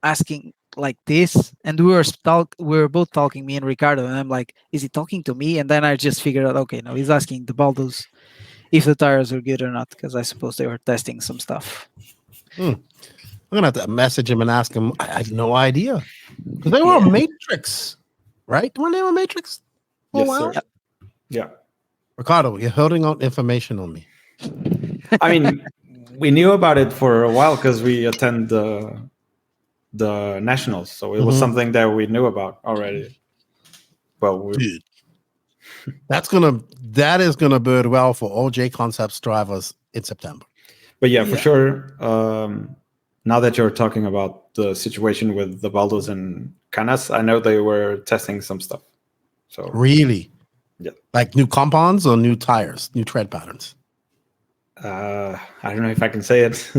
H: asking like this, and we were both talking, me and Ricardo, and I'm like, is he talking to me? And then I just figured out, okay, no, he's asking the Baldos if the tires are good or not, because I suppose they were testing some stuff.
G: I'm gonna have to message him and ask him. I have no idea because they were a Matrix, right? Weren't they a Matrix?
I: Yes,
G: wow.
I: sir. Yeah.
G: Ricardo, you're holding out information on me.
I: I mean, we knew about it for a while because we attend the nationals, so it was something that we knew about already. Well,
G: Dude, that is gonna bode well for all J Concepts drivers in September.
I: but yeah, for sure. Now that you're talking about the situation with the Baldos and Canas, I know they were testing some stuff. So
G: Really?
I: Yeah.
G: Like new compounds or new tires, new tread patterns?
I: I don't know if I can say it.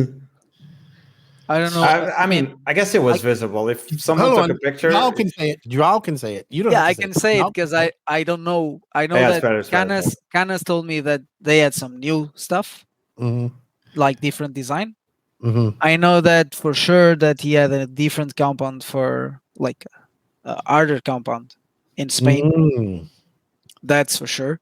H: I don't know.
I: I mean, I guess it was visible. If someone took a picture,
G: Joao can say it. Joao can say it. You don't.
H: Yeah,
G: have
H: I
G: to
H: can say it
G: Joao
H: because
G: can say
H: I don't know. I know
I: Yeah,
H: that
I: it's better.
H: Canas told me that they had some new stuff,
G: it.
H: like different design.
G: Mhm.
H: I know that for sure that he had a different compound for like harder compound in Spain.
G: Mm.
H: That's for sure.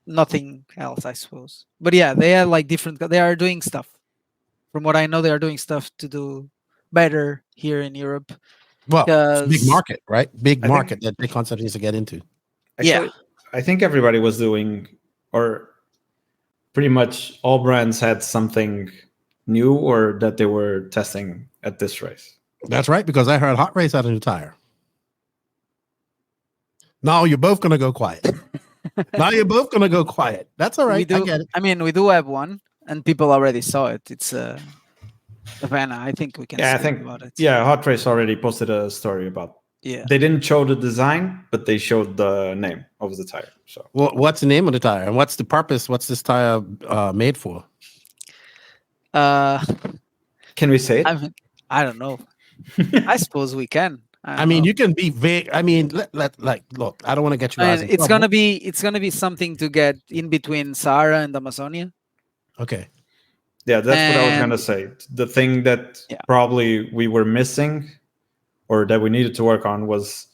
H: Nothing else, I suppose. But yeah, they are like different. They are doing stuff. From what I know, they are doing stuff to do better here in Europe.
G: Well, it's a big
H: 'Cause-
G: market, right? Big
I: I think-
G: market that J Concepts needs to get into.
I: actually,
H: Yeah.
I: I think everybody was doing, or pretty much all brands had something new or that they were testing at this race.
G: That's right, because I heard Hot Race had a new tire. Now you're both gonna go quiet. Now you're both gonna go quiet. That's all right.
H: We do,
G: I get it.
H: I mean, we do have one, and people already saw it. It's Havana. I think we can.
I: Yeah, I
H: say
I: think.
H: about it.
I: Yeah, Hot Race already posted a story about.
H: Yeah.
I: They didn't show the design, but they showed the name of the tire. So
G: Well, what's the name of the tire, and what's the purpose? What's this tire made for?
I: can we say it?
H: I don't know. I suppose we can.
G: I mean, you can be vague. I mean, look. I don't want to get you guys. in
H: it's
G: trouble.
H: gonna be something to get in between Sahara and Amazonia.
G: Okay.
I: Yeah, that's what I was
H: And-
I: gonna say. The thing that
H: Yeah.
I: probably we were missing, or that we needed to work on, was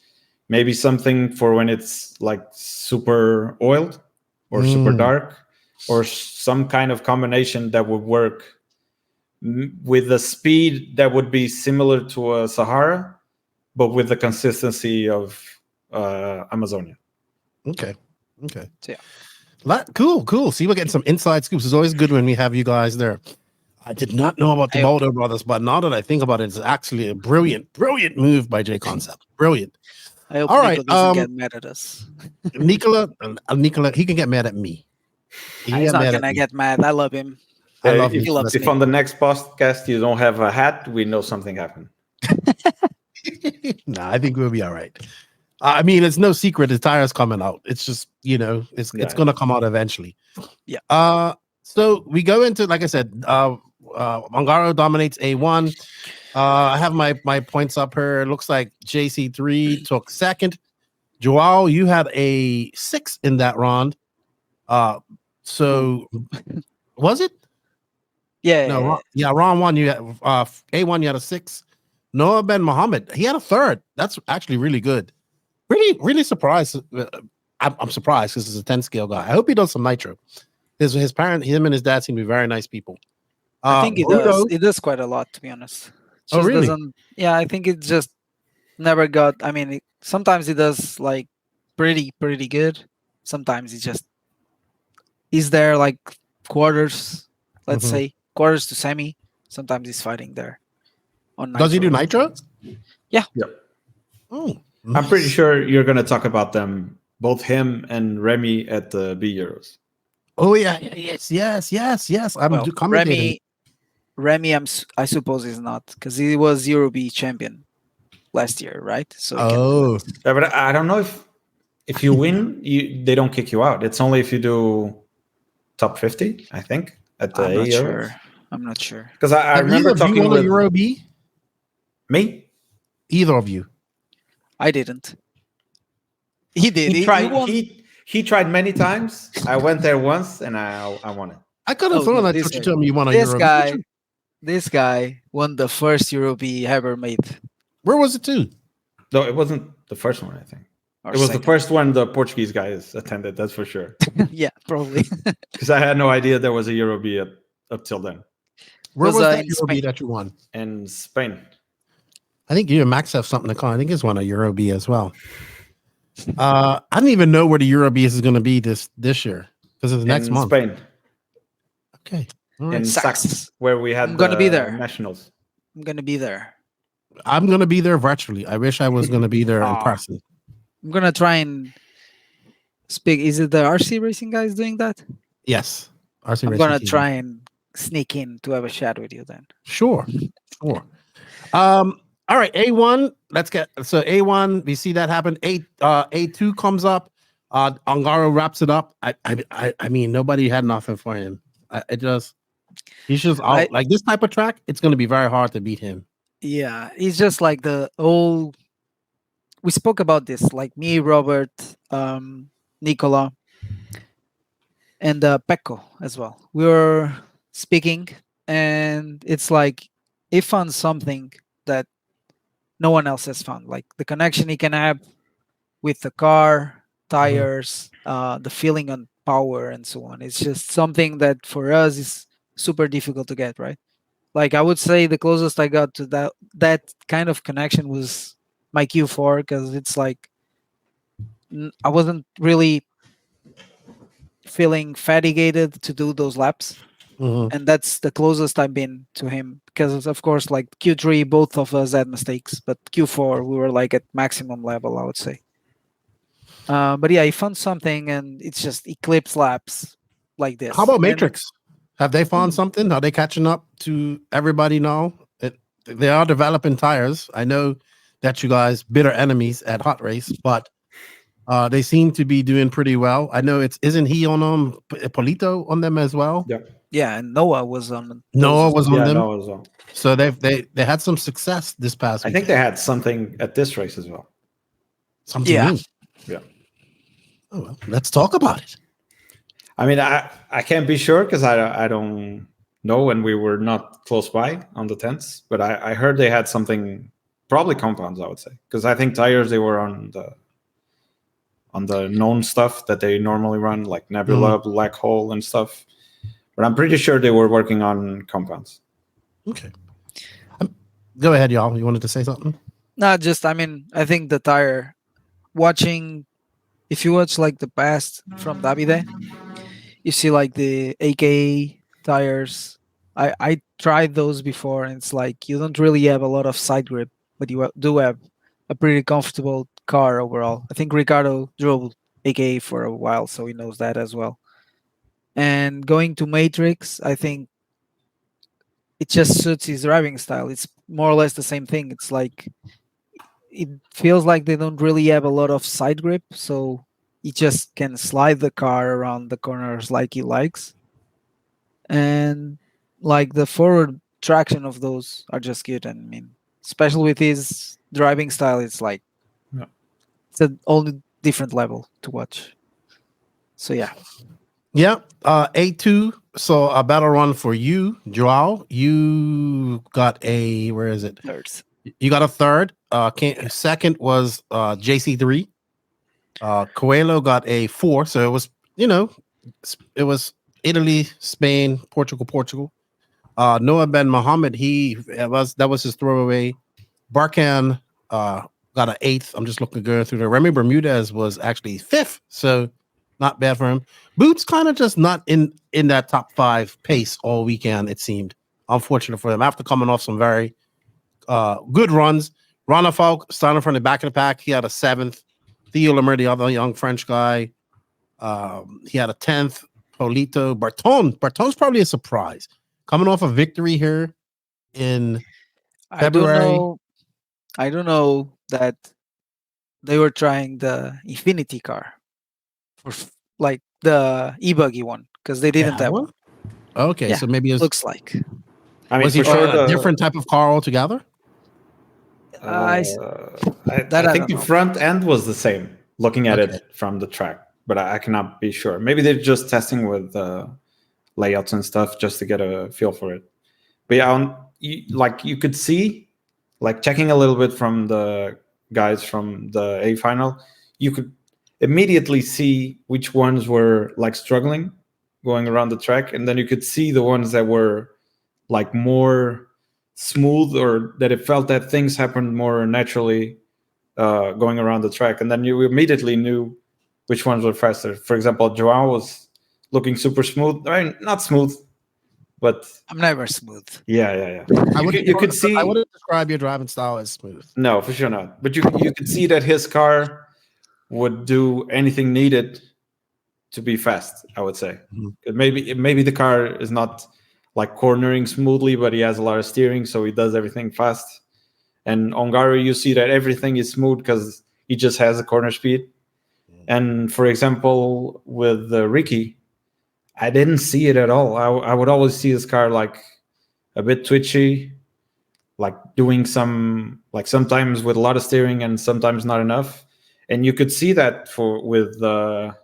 I: maybe something for when it's like super oiled or super dark, or some kind of combination that would work with a speed that would be similar to a Sahara, but with the consistency of Amazonia.
G: Okay.
H: Yeah.
G: Cool. See, we're getting some inside scoops. It's always good when we have you guys there. I did not know about the Baldo brothers, but now that I think about it, it's actually a brilliant move by J Concept. Brilliant.
H: I hope
G: All
H: Nico
G: right,
H: doesn't get mad at us.
G: Nicola, he can get mad at me. He can
H: He's
G: get
H: not
G: mad at
H: gonna
G: me.
H: get mad. I love him.
G: I love
I: if,
G: him.
H: loves
I: if
H: me.
I: on the next podcast you don't have a hat, we know something happened.
G: Nah, I think we'll be all right. I mean, it's no secret the tire's coming out. It's just, it's
I: Yeah.
G: gonna come out eventually.
H: Yeah.
G: So we go into, like I said, Ongaro dominates A1. I have my points up here. It looks like JC3 took second. Joao, you had a 6 in that round. So was it?
H: Yeah.
G: No, round 1 you had A1 you had a 6. Noah Ben Mohammed, he had a 3rd. That's actually really good. Really surprised. I'm surprised because he's a 10 scale guy. I hope he does some nitro. His parent, him and his dad seem to be very nice people.
H: I think it does. It does quite a lot, to be honest.
G: Oh, really?
H: Yeah, I think it just never got. I mean, sometimes it does like pretty good. Sometimes he's there like quarters, let's say quarters to semi. Sometimes he's fighting there.
G: Does he do nitro?
H: Yeah.
G: Oh,
I: nice. I'm pretty sure you're going to talk about them, both him and Remy at the B Euros.
G: Oh yeah, yes. I'm commentating.
H: Remy, I suppose is not, because he was Euro B champion last year, right? So
I: yeah, but I don't know if you win, they don't kick you out. It's only if you do top 50, I think, at the Euros.
H: I'm not sure.
I: Because I remember talking with
G: Euro B.
I: Me?
G: Either of you?
H: I didn't. He did.
I: He tried many times. I went there once and I won it.
G: I could have thought that you told me you won a Euro B.
H: This guy won the first Euro B ever made.
G: Where was it to?
I: No, it wasn't the first one, I think. It was the first one the Portuguese guys attended, that's for sure.
H: Yeah, probably.
I: Because I had no idea there was a Euro B up till then.
G: Where was that Euro B that you won?
I: In Spain.
G: I think you and Max have something to call. I think it's won a Euro B as well. I don't even know where the Euro B is going to be this year because it's next month.
I: Spain.
G: Okay.
I: Right. In Sax, where we had
H: I'm going to be there.
I: Nationals.
H: I'm going to be there.
G: I'm going to be there virtually. I wish I was going to be there in person.
H: I'm going to try and speak. Is it the RC Racing guys doing that?
G: Yes.
H: RC I'm going to try and sneak in to have a chat with you then.
G: Sure. All right, A1. Let's get A1. We see that happen. A2 comes up. Ongaro wraps it up. I mean, nobody had nothing for him. He's just out. Like this type of track, it's going to be very hard to beat him.
H: Yeah, he's just like the old. We spoke about this, like me, Robert, Nicola, and Pecco as well. We were speaking, and it's like he found something that no one else has found, like the connection he can have with the car, tires, the feeling on power, and so on. It's just something that for us is super difficult to get, right? Like I would say the closest I got to that kind of connection was my Q4, because it's like I wasn't really feeling fatigued to do those laps. And that's the closest I've been to him, because of course, like Q3, both of us had mistakes, but Q4 we were like at maximum level, I would say. But yeah, he found something, and it's just eclipse laps like this.
G: How about Matrix? Have they found something? Are they catching up to everybody now? They are developing tires. I know that you guys bitter enemies at Hot Race, but they seem to be doing pretty well. I know isn't he on them? Polito on them as well.
H: Yeah, and Noah was on them.
G: Noah was on them.
I: Noah was on.
G: So they had some success this past week.
I: I think they had something at this race as well.
G: Something new.
I: Yeah.
G: Oh, well, let's talk about it.
I: I mean, I can't be sure because I don't know, and we were not close by on the tents. But I heard they had something, probably compounds, I would say, because I think tires they were on the known stuff that they normally run, like Nebula, Black Hole, and stuff. But I'm pretty sure they were working on compounds.
G: Okay. Go ahead, y'all. You wanted to say something?
H: No, just I mean, I think the tire watching. If you watch like the past from Davide, you see like the AKA tires. I tried those before, and it's like you don't really have a lot of side grip, but you do have a pretty comfortable car overall. I think Ricardo drove AKA for a while, so he knows that as well. And going to Matrix, I think it just suits his driving style. It's more or less the same thing. It's like it feels like they don't really have a lot of side grip, so he just can slide the car around the corners like he likes. And like the forward traction of those are just good. And I mean, especially with his driving style, it's like it's a only different level to watch. So yeah.
G: Yeah. A2. So a battle run for you, Joao. You got a, where is it?
H: Thirds.
G: You got a third. Second was JC3. Coelho got a 4. So it was, it was Italy, Spain, Portugal. Noah Ben Mohammed, that was his throwaway. Barkan got an 8th. I'm just looking good through there. Remy Bermudez was actually 5th, so not bad for him. Boots kind of just not in that top 5 pace all weekend, it seemed. Unfortunate for them. After coming off some very good runs. Rana Falk starting from the back of the pack. He had a 7th. Theo Lemer, the other young French guy, he had a 10th. Polito. Barton's probably a surprise. Coming off a victory here in February.
H: I don't know that they were trying the Infinity car for like the Ebuggy one because they didn't have one.
G: Okay,
H: yeah,
G: so maybe it
H: looks like.
I: I mean,
G: was he trying a different type of car altogether?
I: I think the front end was the same, looking at it from the track, but I cannot be sure. Maybe they're just testing with layouts and stuff just to get a feel for it. But yeah, you could see, like checking a little bit from the guys from the A final, you could immediately see which ones were like struggling going around the track, and then you could see the ones that were like more smooth, or that it felt that things happened more naturally going around the track, and then you immediately knew which ones were faster. For example, Joao was looking super smooth. I mean, not smooth, but
H: I'm never smooth.
I: Yeah. You could see.
G: I wouldn't describe your driving style as smooth.
I: No, for sure not. But you could see that his car would do anything needed to be fast, I would say. Mm-hmm. Maybe the car is not like cornering smoothly, but he has a lot of steering, so he does everything fast. And on Gary, you see that everything is smooth because he just has a corner speed. And for example, with Ricky, I didn't see it at all. I would always see his car like a bit twitchy, like doing like sometimes with a lot of steering and sometimes not enough. And you could see that with Berkan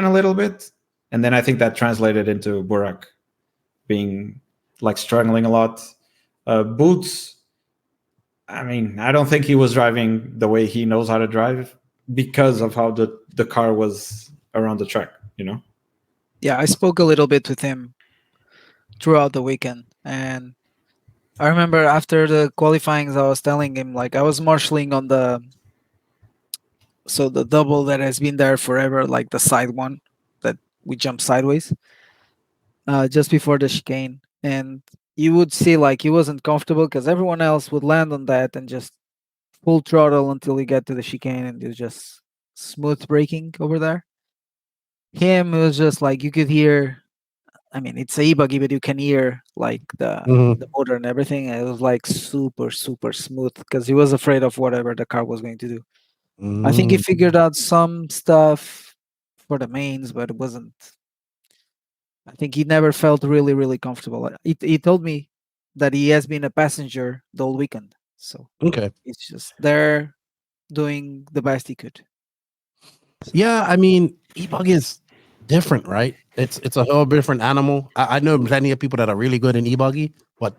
I: a little bit. And then I think that translated into Burak being like struggling a lot. Boots, I mean, I don't think he was driving the way he knows how to drive because of how the car was around the track,
H: Yeah, I spoke a little bit with him throughout the weekend, and I remember after the qualifyings, I was telling him, like, I was marshalling on the double that has been there forever, like the side one that we jump sideways just before the chicane, and you would see like he wasn't comfortable because everyone else would land on that and just full throttle until you get to the chicane, and it was just smooth braking over there. Him, it was just like you could hear, I mean, it's a e-buggy, but you can hear like the motor and everything. It was like super, super smooth because he was afraid of whatever the car was going to do. I think he figured out some stuff for the mains, but it wasn't. I think he never felt really, really comfortable. He told me that he has been a passenger the whole weekend. So it's just there doing the best he could.
G: Yeah, I mean, e-buggy is different, right? It's a whole different animal. I know plenty of people that are really good in e-buggy, but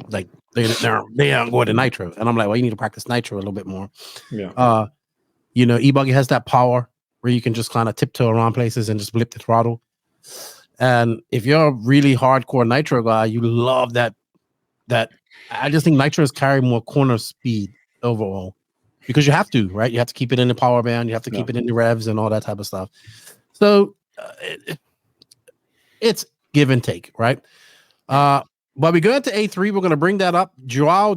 G: like they aren't going to nitro, and I'm like, well, you need to practice nitro a little bit more.
I: Yeah.
G: E-buggy has that power where you can just kind of tiptoe around places and just blip the throttle. And if you're a really hardcore nitro guy, you love that. I just think nitros carry more corner speed overall because you have to, right? You have to keep it in the power band. You have to keep it in the revs and all that type of stuff. So it's give and take, right? But we go into A3. We're going to bring that up. Joao,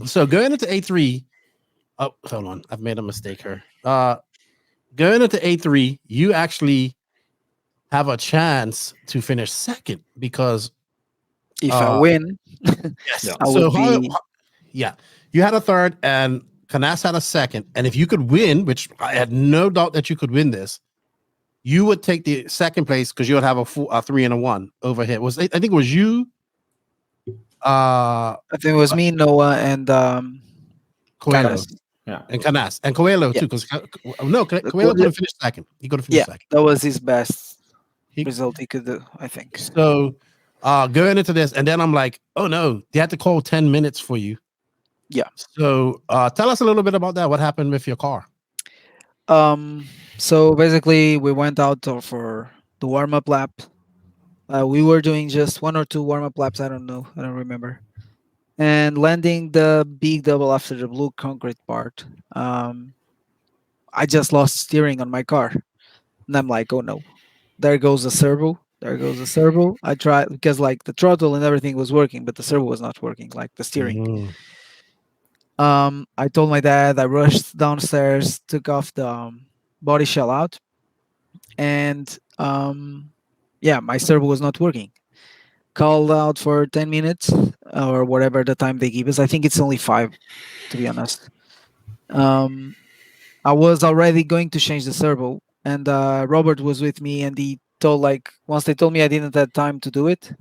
G: so going into A3. Oh, hold on. I've made a mistake here. Going into A3, you actually have a chance to finish second because
H: if I win,
G: yes. You had a third and Canas had a second. And if you could win, which I had no doubt that you could win this, you would take the second place because you would have a 3 and a 1 over here. I think it was you, Uh,
H: I think it was me, Noah, and
G: Coelho.
H: Canas.
I: Yeah.
G: And Canas. And Coelho,
H: Yeah.
G: too. Because Coelho couldn't finish second. He could have finished second.
H: That was his best
G: He-
H: result he could do, I think.
G: So going into this, and then I'm like, oh no, they had to call 10 minutes for you.
H: Yeah.
G: So tell us a little bit about that. What happened with your car?
H: So basically, we went out for the warm-up lap. We were doing just 1 or 2 warm-up laps. I don't know. I don't remember. And landing the big double after the blue concrete part, I just lost steering on my car. And I'm like, oh no, there goes the servo. There goes the servo. I tried because like the throttle and everything was working, but the servo was not working, like the steering. I told my dad, I rushed downstairs, took off the body shell out, and my servo was not working. Called out for 10 minutes or whatever the time they give us. I think it's only 5, to be honest. I was already going to change the servo, and Robert was with me, and he told, like, once they told me I didn't have time to do it,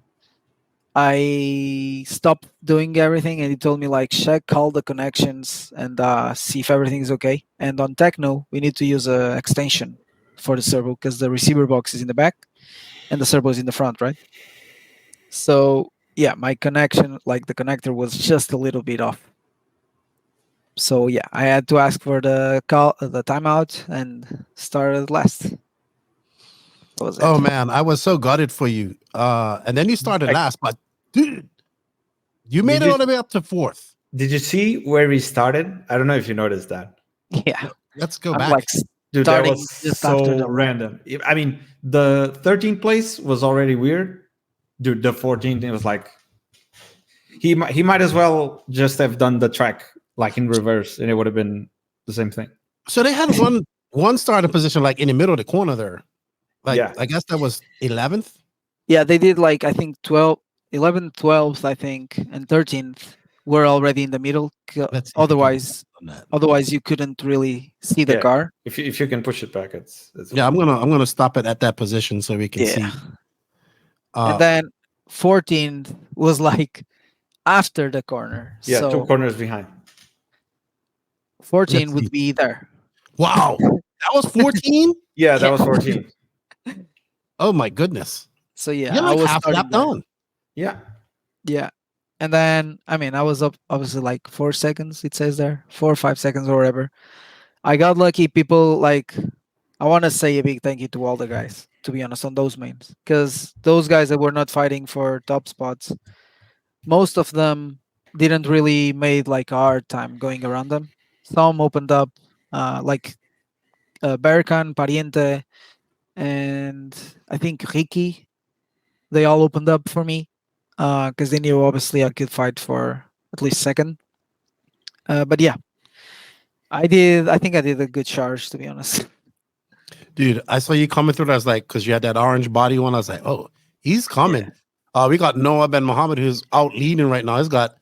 H: I stopped doing everything, and he told me, like, check all the connections and see if everything's okay. And on Techno, we need to use an extension for the servo because the receiver box is in the back and the servo is in the front, right? So yeah, my connection, like the connector, was just a little bit off. So yeah, I had to ask for the timeout, and started last. That was it.
G: Oh man, I was so gutted for you. And then you started last, but dude, you made it all the way up to 4th.
I: Did you see where he started? I don't know if you noticed that.
H: Yeah,
G: Let's go
H: I'm
G: back.
H: like
I: Dude, that
H: starting
I: was
H: just after
I: so
H: the
I: random. I mean, the 13th place was already weird. Dude, the 14th, it was like he might as well just have done the track like in reverse, and it would have been the same thing.
G: So they had one starting position like in the middle of the corner there. Like,
I: Yeah.
G: I guess that was 11th.
H: Yeah, they did like I think 11th, 12th, I think, and 13th were already in the middle. Otherwise you couldn't really see the car.
I: If you can push it back, it's
G: Yeah, I'm gonna stop it at that position so we can see.
H: And then 14th was like after the corner.
I: Yeah,
H: so
I: 2 corners behind.
H: 14
G: Let's
H: would
G: see.
H: be there.
G: Wow, that was 14.
I: Yeah, that was 14.
G: Oh my goodness.
H: So yeah,
G: You're
H: I
G: like
H: was
G: half
H: starting
G: lap
H: there.
G: down.
I: Yeah.
H: Yeah. And then, I mean, I was up obviously like 4 seconds, it says there, 4 or 5 seconds or whatever. I got lucky. People like, I want to say a big thank you to all the guys, to be honest, on those mains. Because those guys that were not fighting for top spots, most of them didn't really made like a hard time going around them. Some opened up, like Berkan, Pariente, and I think Ricky. They all opened up for me because they knew obviously I could fight for at least second. But yeah, I think I did a good charge, to be honest.
G: Dude, I saw you coming through. I was like, because you had that orange body one. I was like, oh, he's coming. We got Noah Ben Mohammed, who's out leading right now. He's got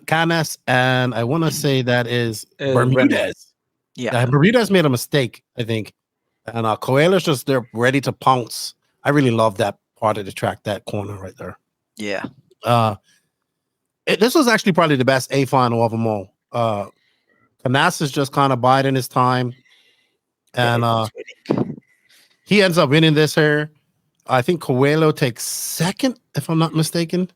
G: Canas, and I want to say that is Bermudez.
H: Yeah,
G: Bermudez made a mistake, I think. And Coelho's just there ready to pounce. I really love that part of the track, that corner right there.
H: Yeah.
G: This was actually probably the best A final of them all. Canas is just kind of biding his time. And he ends up winning this here. I think Coelho takes second, if I'm not mistaken.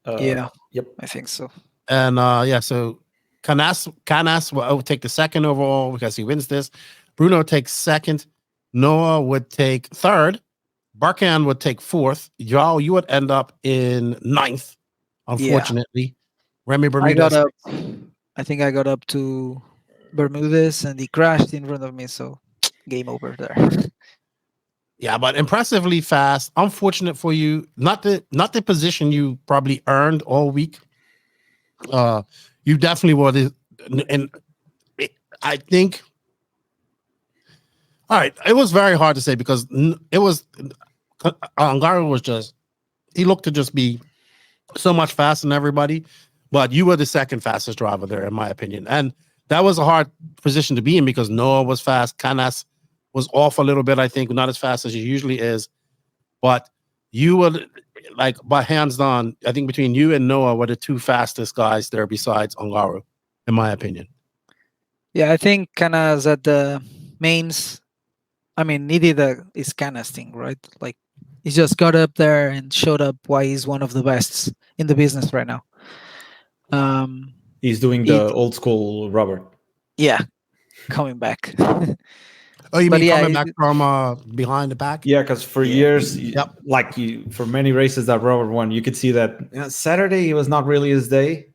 H: Yeah.
I: Yep.
H: I think so.
G: And so Canas will take the second overall because he wins this. Bruno takes second. Noah would take third. Barkan would take fourth. Joao, you would end up in ninth, unfortunately. Remy Bermudez.
H: I think I got up to Bermudez and he crashed in front of me, so game over there.
G: Yeah, but impressively fast. Unfortunate for you. Not the position you probably earned all week. You definitely were and I think. All right, it was very hard to say because it was Angaro was just he looked to just be so much faster than everybody, but you were the second fastest driver there, in my opinion, and that was a hard position to be in because Noah was fast, Canas was off a little bit, I think, not as fast as he usually is, but you were like by hands down, I think between you and Noah were the two fastest guys there besides Ongaro, in my opinion.
H: Yeah, I think Cana's at the mains. I mean, he did his Cana's thing, right? Like, he just got up there and showed up why he's one of the best in the business right now.
I: He's doing the old school Robert.
H: Yeah, coming back.
G: Oh, you
H: But
G: mean
H: yeah,
G: coming back from behind the pack?
I: Yeah, because for years,
G: Yep.
I: for many races that Robert won, you could see that Saturday he was not really his day,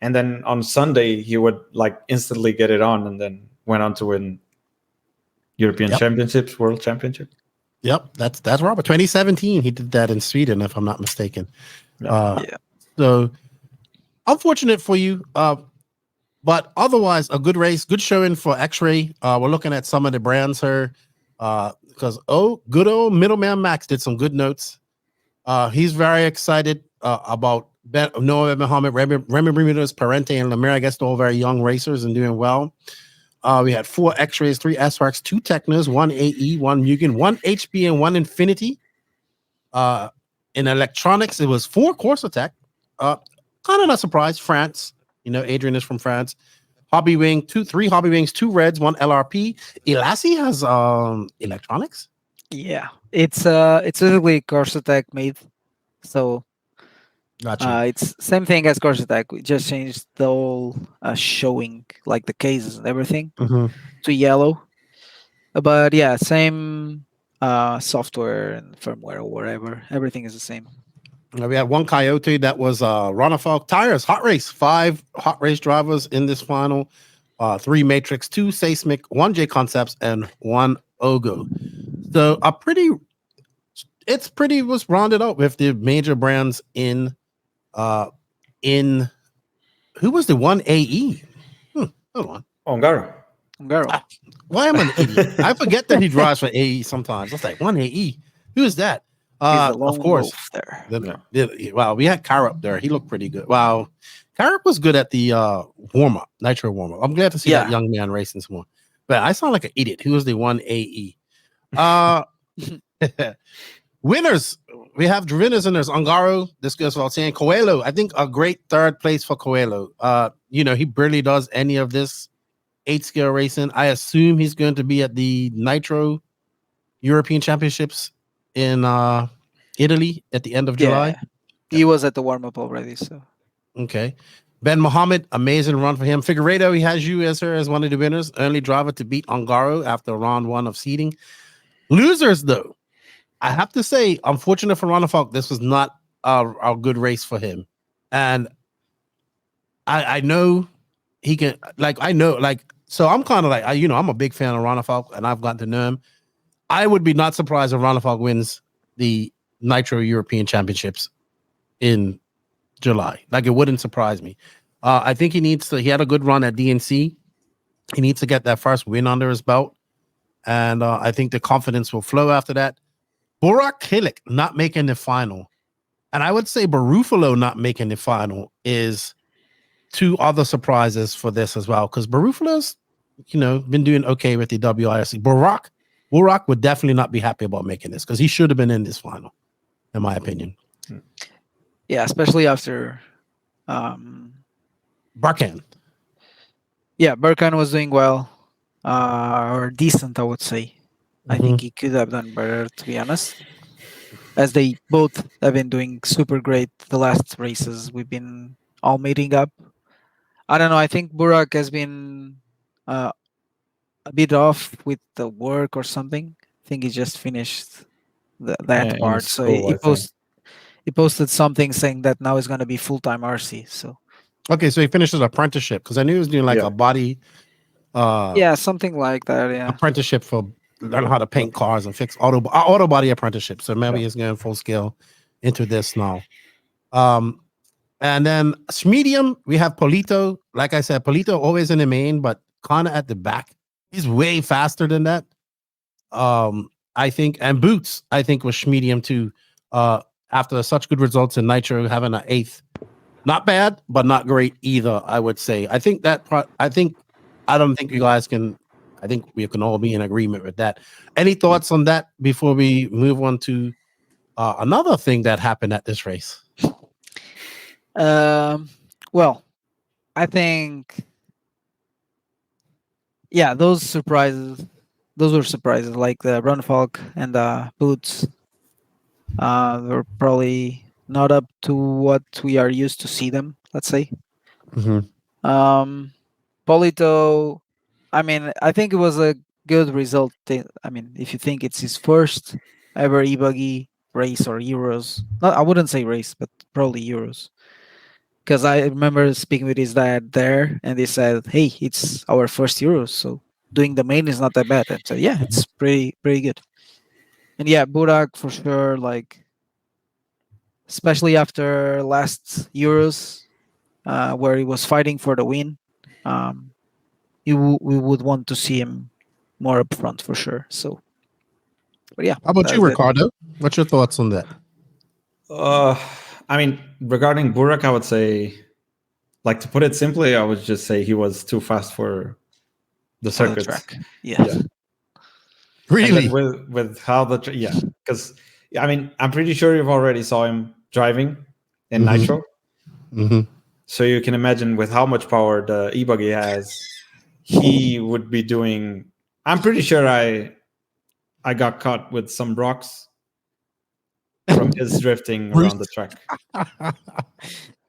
I: and then on Sunday he would like instantly get it on, and then went on to win European Championships, World Championship.
G: Yep, that's Robert. 2017, he did that in Sweden, if I'm not mistaken. So unfortunate for you, but otherwise a good race, good showing for X-Ray. We're looking at some of the brands here, because good old middleman Max did some good notes. He's very excited about Noah Muhammad, Remy Bermudez, Parente, and Lemire. I guess they're all very young racers and doing well. We had 4 X-Rays, 3 S-Works, 2 Technos, 1 AE, 1 Mugen, 1 HB, and 1 Infinity. In electronics, it was 4 Corsatec. Kind of not surprised. France, Adrian is from France. Hobby Wing, 3 Hobby Wings, 2 Reds, 1 LRP. Elassie has electronics.
H: Yeah, it's basically Corsatec made, so
G: Gotcha.
H: it's same thing as Corsatec. We just changed the whole showing, like the cases and everything, to yellow. But yeah, same software and firmware or whatever. Everything is the same.
G: We had 1 Coyote that was Ronafalk Tires Hot Race. 5 Hot Race drivers in this final. 3 Matrix, 2 Seismic, 1 J Concepts, and 1 Ogo. So was rounded out with the major brands in who was the 1 AE? Hold on.
I: Ongaro.
G: Why am I an idiot? I forget that he drives for AE sometimes. It's like 1 AE. Who is that? Of course.
H: There.
G: Wow, we had Car up there. He looked pretty good. Wow. Car was good at the warm-up, nitro warm-up. I'm glad to see that young man racing some more. But I sound like an idiot. Who was the 1 AE? Winners. We have winners, and there's Ongaro. This goes without saying. Coelho. I think a great 3rd place for Coelho. He barely does any of this 8-scale racing. I assume he's going to be at the Nitro European Championships in Italy at the end of July.
H: He was at the warm-up already, so
G: okay. Ben Mohammed, amazing run for him. Figueiredo, he has you as one of the winners, only driver to beat Ongaro after round 1 of seeding. Losers, though, I have to say, unfortunate for Ronafalk, this was not a good race for him. And I know he can, so I'm kind of like, I'm a big fan of Ronafalk, and I've gotten to know him. I would be not surprised if Ronafalk wins the Nitro European Championships in July. Like, it wouldn't surprise me. I think he had a good run at DNC. He needs to get that first win under his belt. And I think the confidence will flow after that. Burak Kilik not making the final. And I would say Barufalo not making the final is 2 other surprises for this as well. Because Barufalo's, been doing okay with the WIRC. Burak would definitely not be happy about making this because he should have been in this final, in my opinion.
H: Yeah, especially after
G: Barkan.
H: Yeah, Barkan was doing well, or decent, I would say. I think he could have done better, to be honest. As they both have been doing super great the last races. We've been all meeting up. I don't know. I think Burak has been a bit off with the work or something. I think he just finished that part. So he posted something saying that now he's going to be full-time RC. So
G: okay, so he finished his apprenticeship because I knew he was doing a body.
H: Something like that. Yeah,
G: apprenticeship for learn how to paint cars and fix auto body apprenticeship. So maybe he's going full scale into this now. And then medium, we have Polito. Like I said, Polito always in the main, but kind of at the back. He's way faster than that. I think, and Boots, I think, was medium too. After such good results in Nitro, having an 8th, not bad, but not great either. I would say. I don't think you guys can. I think we can all be in agreement with that. Any thoughts on that before we move on to another thing that happened at this race.
H: Well, I think, yeah, those were surprises, like the Runfolk and the Boots. They're probably not up to what we are used to see them, let's say. Polito, I mean, I think it was a good result. I mean, if you think it's his first ever Ebuggy race or Euros, I wouldn't say race, but probably Euros. Because I remember speaking with his dad there, and they said, "Hey, it's our first Euros, so doing the main is not that bad." And so yeah, it's pretty good. And yeah, Burak for sure, like especially after last Euros, where he was fighting for the win, we would want to see him more up front for sure. So, but yeah.
G: How about you, Ricardo? What's your thoughts on that?
I: I mean, regarding Burak, I would say, like, to put it simply, I would just say he was too fast for the circuits.
H: Track. Yeah.
G: Really?
I: With how because I mean, I'm pretty sure you've already saw him driving in Nitro. So you can imagine with how much power the Ebuggy has, he would be doing. I'm pretty sure I got caught with some rocks from his drifting around the track.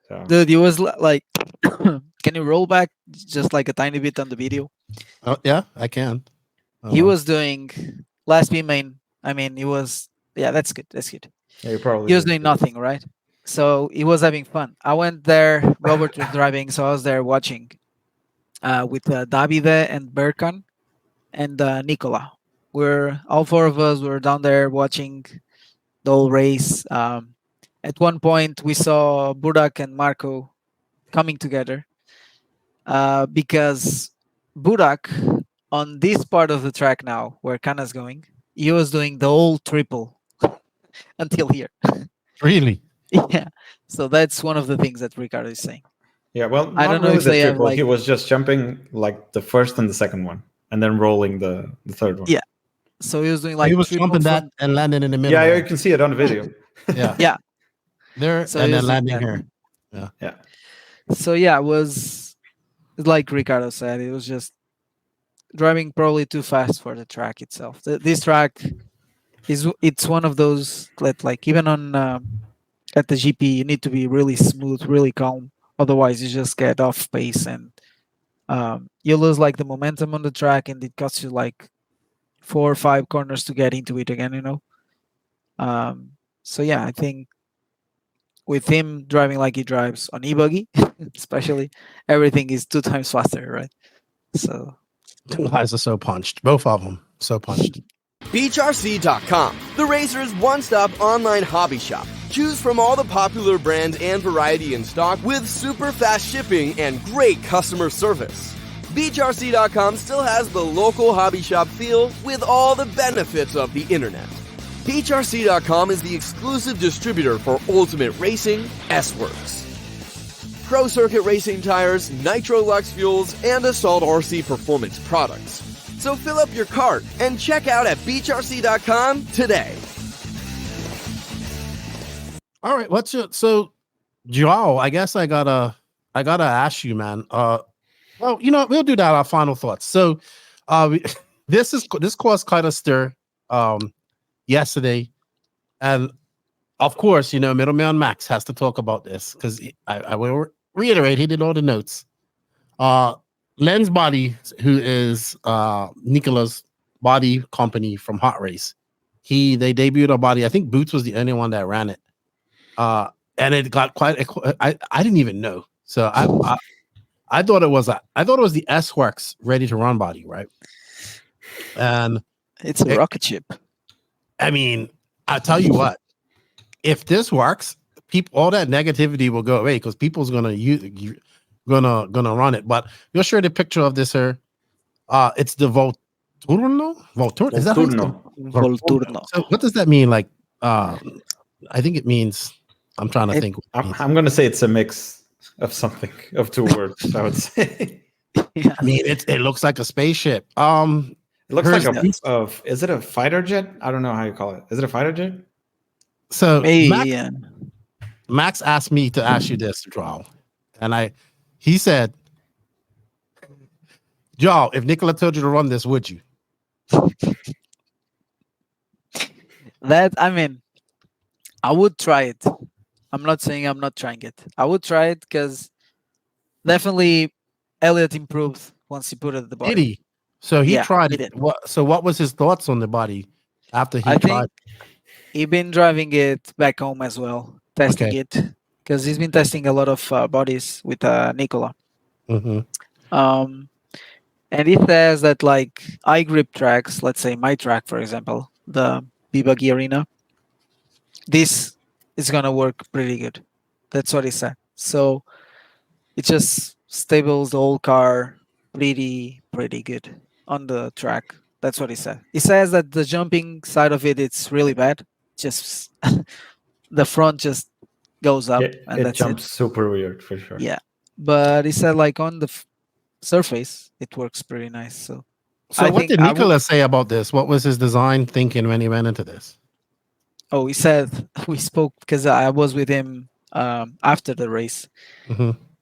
I: So.
H: Dude, he was like, can you roll back just like a tiny bit on the video?
G: Oh yeah, I can.
H: He was doing last B main. I mean, he was, yeah, that's good.
I: Yeah,
H: he was doing nothing, right? So he was having fun. I went there. Robert was driving, so I was there watching with Davide and Berkan and Nicola. All four of us were down there watching the whole race. At one point, we saw Burak and Marco coming together because Burak, on this part of the track now, where Kana's going, he was doing the whole triple until here.
G: Really?
H: Yeah. So that's one of the things that Ricardo is saying.
I: Yeah, well,
H: I don't know if they have, like,
I: he was just jumping like the first and the second one, and then rolling the third one.
H: Yeah. So he was doing like
G: he was jumping that and landing in the middle.
I: Yeah, you can see it on the video.
H: Yeah.
G: There
H: So
G: and
H: he
G: then
H: was
G: landing
H: doing
G: here.
I: Yeah.
H: So yeah, it was like Ricardo said, it was just driving probably too fast for the track itself. This track it's one of those that, like, even on at the GP, you need to be really smooth, really calm. Otherwise, you just get off pace and you lose like the momentum on the track, and it costs you like 4 or 5 corners to get into it again. So yeah, I think with him driving like he drives on Ebuggy, especially, everything is 2 times faster, right? So
G: two guys are so punched. Both of them so punched.
J: BeachRC.com, the racer's one-stop online hobby shop. Choose from all the popular brands and variety in stock with super fast shipping and great customer service. BeachRC.com still has the local hobby shop feel with all the benefits of the internet. BeachRC.com is the exclusive distributor for Ultimate Racing, S-Works, Pro Circuit Racing tires, Nitro Lux fuels, and Assault RC performance products. So fill up your cart and check out at BeachRC.com today.
G: All right, so Joao, I guess I gotta ask you, man. Well, we'll do that. Our final thoughts. So, this caused quite a stir yesterday, and of course, Middleman Max has to talk about this because I will reiterate, he did all the notes. Lens Body, who is Nicola's body company from Hot Race, they debuted a body. I think Boots was the only one that ran it, and it got quite. I didn't even know, so I thought it was the S-Works ready to run body, right? And
H: it's a rocket ship.
G: I mean, I tell you what, if this works, all that negativity will go away because people's gonna run it. But you'll share the picture of this here. It's the Volturno. Is that
H: Volturno?
G: So what does that mean? Like, I think it means. I'm trying to think.
I: I'm gonna say it's a mix of something of 2 words. I would say.
H: Yeah.
G: I mean, it looks like a spaceship.
I: It looks like is it a fighter jet? I don't know how you call it. Is it a fighter jet?
G: So
H: Maybe, yeah.
G: Max asked me to ask you this, Joao, and he said, Joao, if Nicola told you to run this, would you?
H: That, I mean, I would try it. I'm not saying I'm not trying it. I would try it because definitely Elliot improved once he put it at the body.
G: Did he? So he
H: Yeah,
G: tried
H: he
G: it.
H: did.
G: What was his thoughts on the body after he
H: I
G: tried?
H: think he's been driving it back home as well, testing
G: Okay.
H: it because he's been testing a lot of bodies with Nicola.
G: Mm-hmm.
H: And he says that like eye grip tracks, let's say my track, for example, the Ebuggy Arena, this is gonna work pretty good. That's what he said. So it just stables the whole car pretty good on the track. That's what he said. He says that the jumping side of it's really bad. Just the front just goes up and
I: it
H: that's
I: jumps
H: it.
I: super weird for sure.
H: Yeah, but he said like on the surface it works pretty nice. So
G: what did Nicola say about this? What was his design thinking when he went into this?
H: Oh, he said we spoke because I was with him after the race,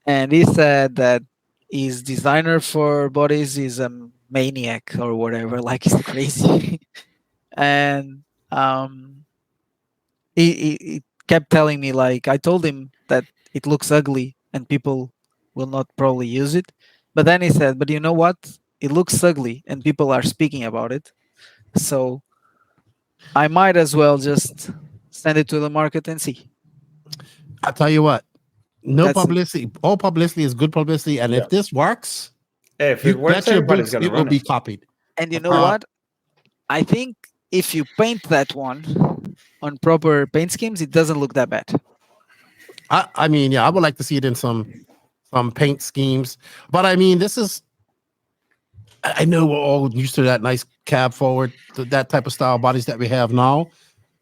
H: and he said that his designer for bodies is a maniac or whatever, like he's crazy, and he kept telling me like I told him that it looks ugly and people will not probably use it, but then he said, but you know what? It looks ugly and people are speaking about it, so I might as well just send it to the market and see.
G: I'll tell you what, publicity. All publicity is good publicity, and if this works,
I: if it works, everybody's gonna
G: it will be copied.
H: And you know what? I think if you paint that one on proper paint schemes, it doesn't look that bad.
G: I mean, yeah, I would like to see it in some paint schemes, but I mean, this is. I know we're all used to that nice cab forward, that type of style bodies that we have now,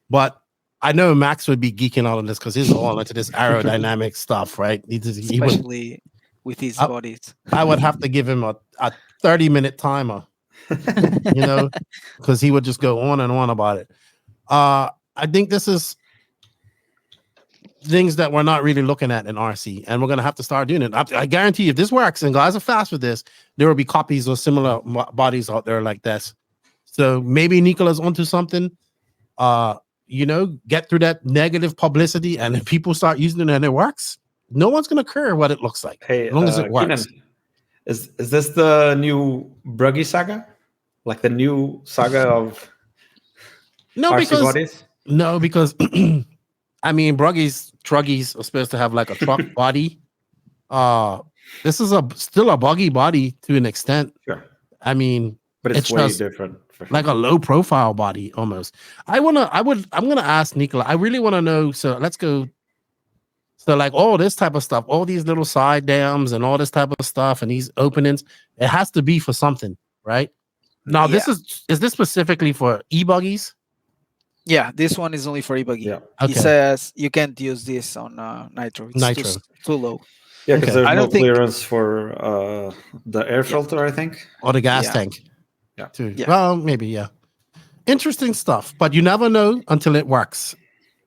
G: but I know Max would be geeking out on this because he's all into this aerodynamic stuff, right?
H: Especially with his bodies.
G: I would have to give him a 30-minute timer, because he would just go on and on about it. I think this is things that we're not really looking at in RC, and we're going to have to start doing it. I guarantee you, if this works and guys are fast with this, there will be copies or similar bodies out there like this. So maybe Nicola's onto something. Get through that negative publicity, and if people start using it and it works, no one's going to care what it looks like, as long as it works.
I: Keenan, is this the new Bruggy saga? Like the new saga of RC bodies?
G: No, because I mean, truggies are supposed to have like a truck body. This is still a buggy body to an extent.
I: Sure.
G: I mean,
I: but it's way different.
G: Like a low profile body almost. I'm gonna ask Nicola. I really want to know. So let's go. So like all this type of stuff, all these little side dams and all this type of stuff and these openings, it has to be for something, right? Now, is this specifically for e-buggies?
H: Yeah, this one is only for Ebuggy.
I: Yeah.
H: Okay. He says you can't use this on Nitro. It's too low.
I: Yeah, because there's no clearance for the air filter, I think.
G: Or the gas tank.
I: Yeah.
G: Too. Yeah. Well, maybe, yeah. Interesting stuff, but you never know until it works.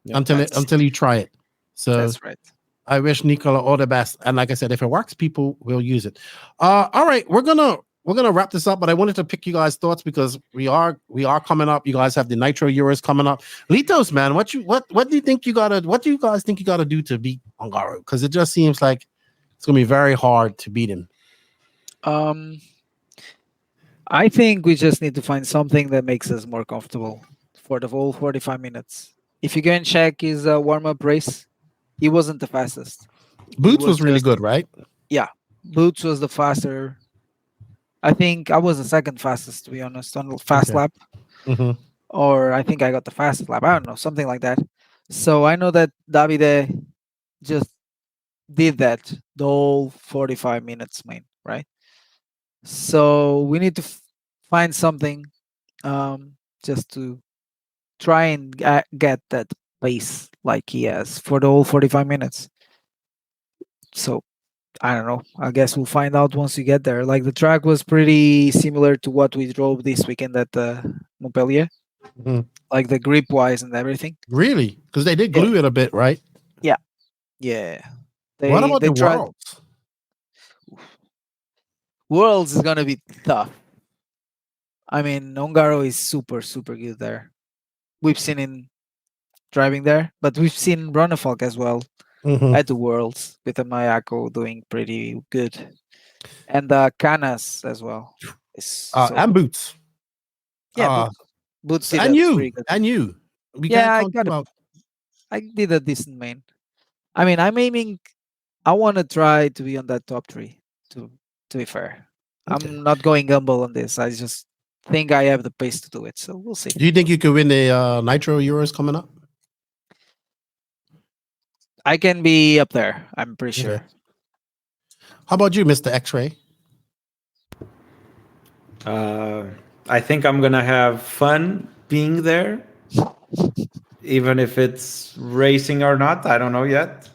G: Yeah, until you try it. So
H: that's right.
G: I wish Nicola all the best. And like I said, if it works, people will use it. All right, we're gonna wrap this up, but I wanted to pick you guys' thoughts because we are coming up. You guys have the Nitro Euros coming up. Litos, man, what do you think what do you guys think you gotta do to beat Ongaro? Because it just seems like it's gonna be very hard to beat him.
H: I think we just need to find something that makes us more comfortable for the whole 45 minutes. If you go and check his warm-up race, he wasn't the fastest.
G: Boots was really good, right?
H: Yeah, Boots was the faster. I think I was the second fastest, to be honest, on the fast lap.
G: Mm-hmm.
H: Or I think I got the fastest lap. I don't know, something like that. So I know that Davide just did that the whole 45 minutes, right? So we need to find something just to try and get that pace like he has for the whole 45 minutes. So I don't know. I guess we'll find out once we get there. Like the track was pretty similar to what we drove this weekend at Montpellier. like the grip wise and everything.
G: Really? Because they did glue it a bit, right?
H: Yeah.
G: What about
H: They
G: the
H: tried.
G: Worlds?
H: Worlds is gonna be tough. I mean, Ongaro is super, super good there. We've seen him driving there, but we've seen Ronefalk as well at the Worlds with the Mayako doing pretty good. And Canas as well.
G: And Boots.
H: Yeah, Boots did
G: and
H: a
G: you.
H: pretty good.
G: And you. We
H: Yeah,
G: can't talk about.
H: I did a decent main. I mean, I'm aiming. I want to try to be on that top 3. To be fair,
G: Okay.
H: I'm not going gamble on this. I just think I have the pace to do it. So we'll see.
G: Do you think you could win the Nitro Euros coming up?
H: I can be up there. I'm pretty sure.
G: Okay. How about you, Mr. X-Ray?
I: I think I'm gonna have fun being there, even if it's racing or not. I don't know yet.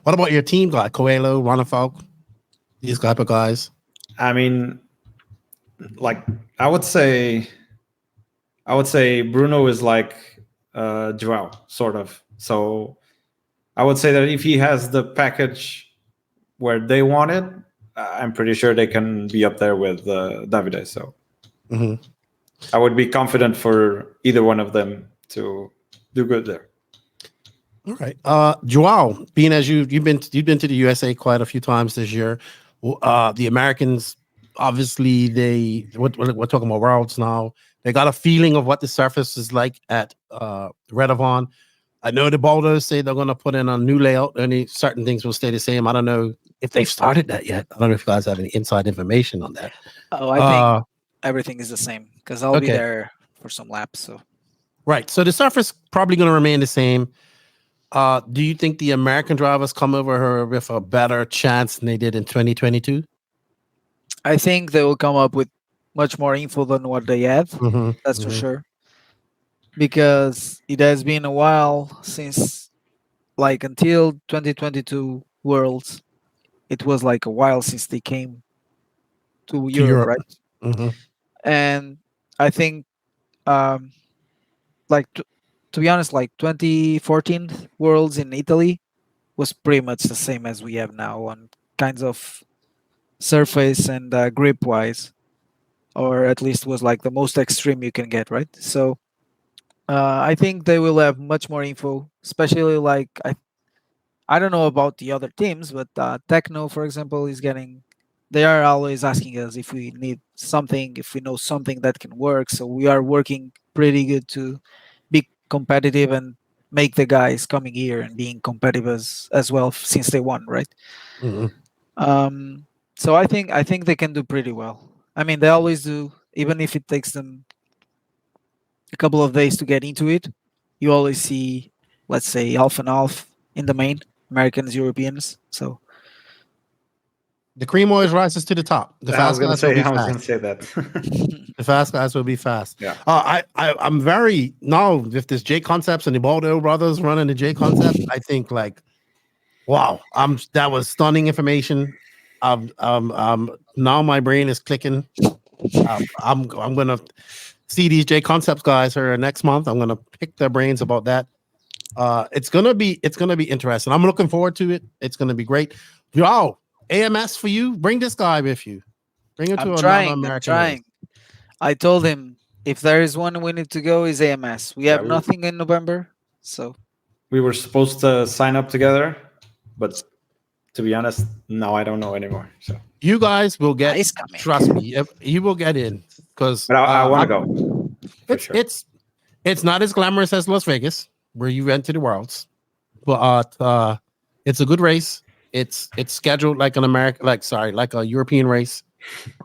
G: What about your team guy, Coelho, Ronefalk, these type of guys?
I: I mean, like I would say Bruno is like Joao, sort of. So I would say that if he has the package where they want it, I'm pretty sure they can be up there with Davide. So I would be confident for either one of them to do good there.
G: All right, Joao, being as you've been to the USA quite a few times this year, the Americans obviously we're talking about Worlds now. They got a feeling of what the surface is like at Redavon. I know the Boulders say they're going to put in a new layout. Only certain things will stay the same. I don't know if they've started that yet. I don't know if you guys have any inside information on that.
H: Oh, I think everything is the same because I'll be there for some laps. So
G: right. So the surface probably going to remain the same. Do you think the American drivers come over here with a better chance than they did in 2022?
H: I think they will come up with much more info than what they have. That's for sure. Because it has been a while since, like, until 2022 Worlds, it was like a while since they came to Europe, right? And I think, like, to be honest, like 2014 Worlds in Italy was pretty much the same as we have now on kinds of surface and grip wise, or at least was like the most extreme you can get, right? So I think they will have much more info, especially like I don't know about the other teams, but Techno, for example, is getting. They are always asking us if we need something, if we know something that can work. So we are working pretty good to be competitive and make the guys coming here and being competitive as well since they won, right? So I think they can do pretty well. I mean, they always do, even if it takes them a couple of days to get into it. You always see, let's say, half and half in the main, Americans, Europeans. So
G: the cream always rises to the top. The fast guys will be fast.
I: I was going to say that.
G: The fast guys will be fast.
I: Yeah.
G: I'm very now with this J Concepts and the Baldo brothers running the J Concept. I think like, wow, that was stunning information. Now my brain is clicking. I'm gonna see these J Concepts guys here next month. I'm gonna pick their brains about that. It's gonna be interesting. I'm looking forward to it. It's gonna be great. Yo, AMS for you. Bring this guy with you. Bring him to another American.
H: I'm trying. I told him if there is one we need to go is AMS. We have nothing in November, so
I: we were supposed to sign up together, but to be honest, now I don't know anymore. So
G: you guys will get. Trust me, you will get in because
I: I want to go.
G: It's not as glamorous as Las Vegas, where you went to the Worlds, but it's a good race. It's scheduled like an American, like a European race.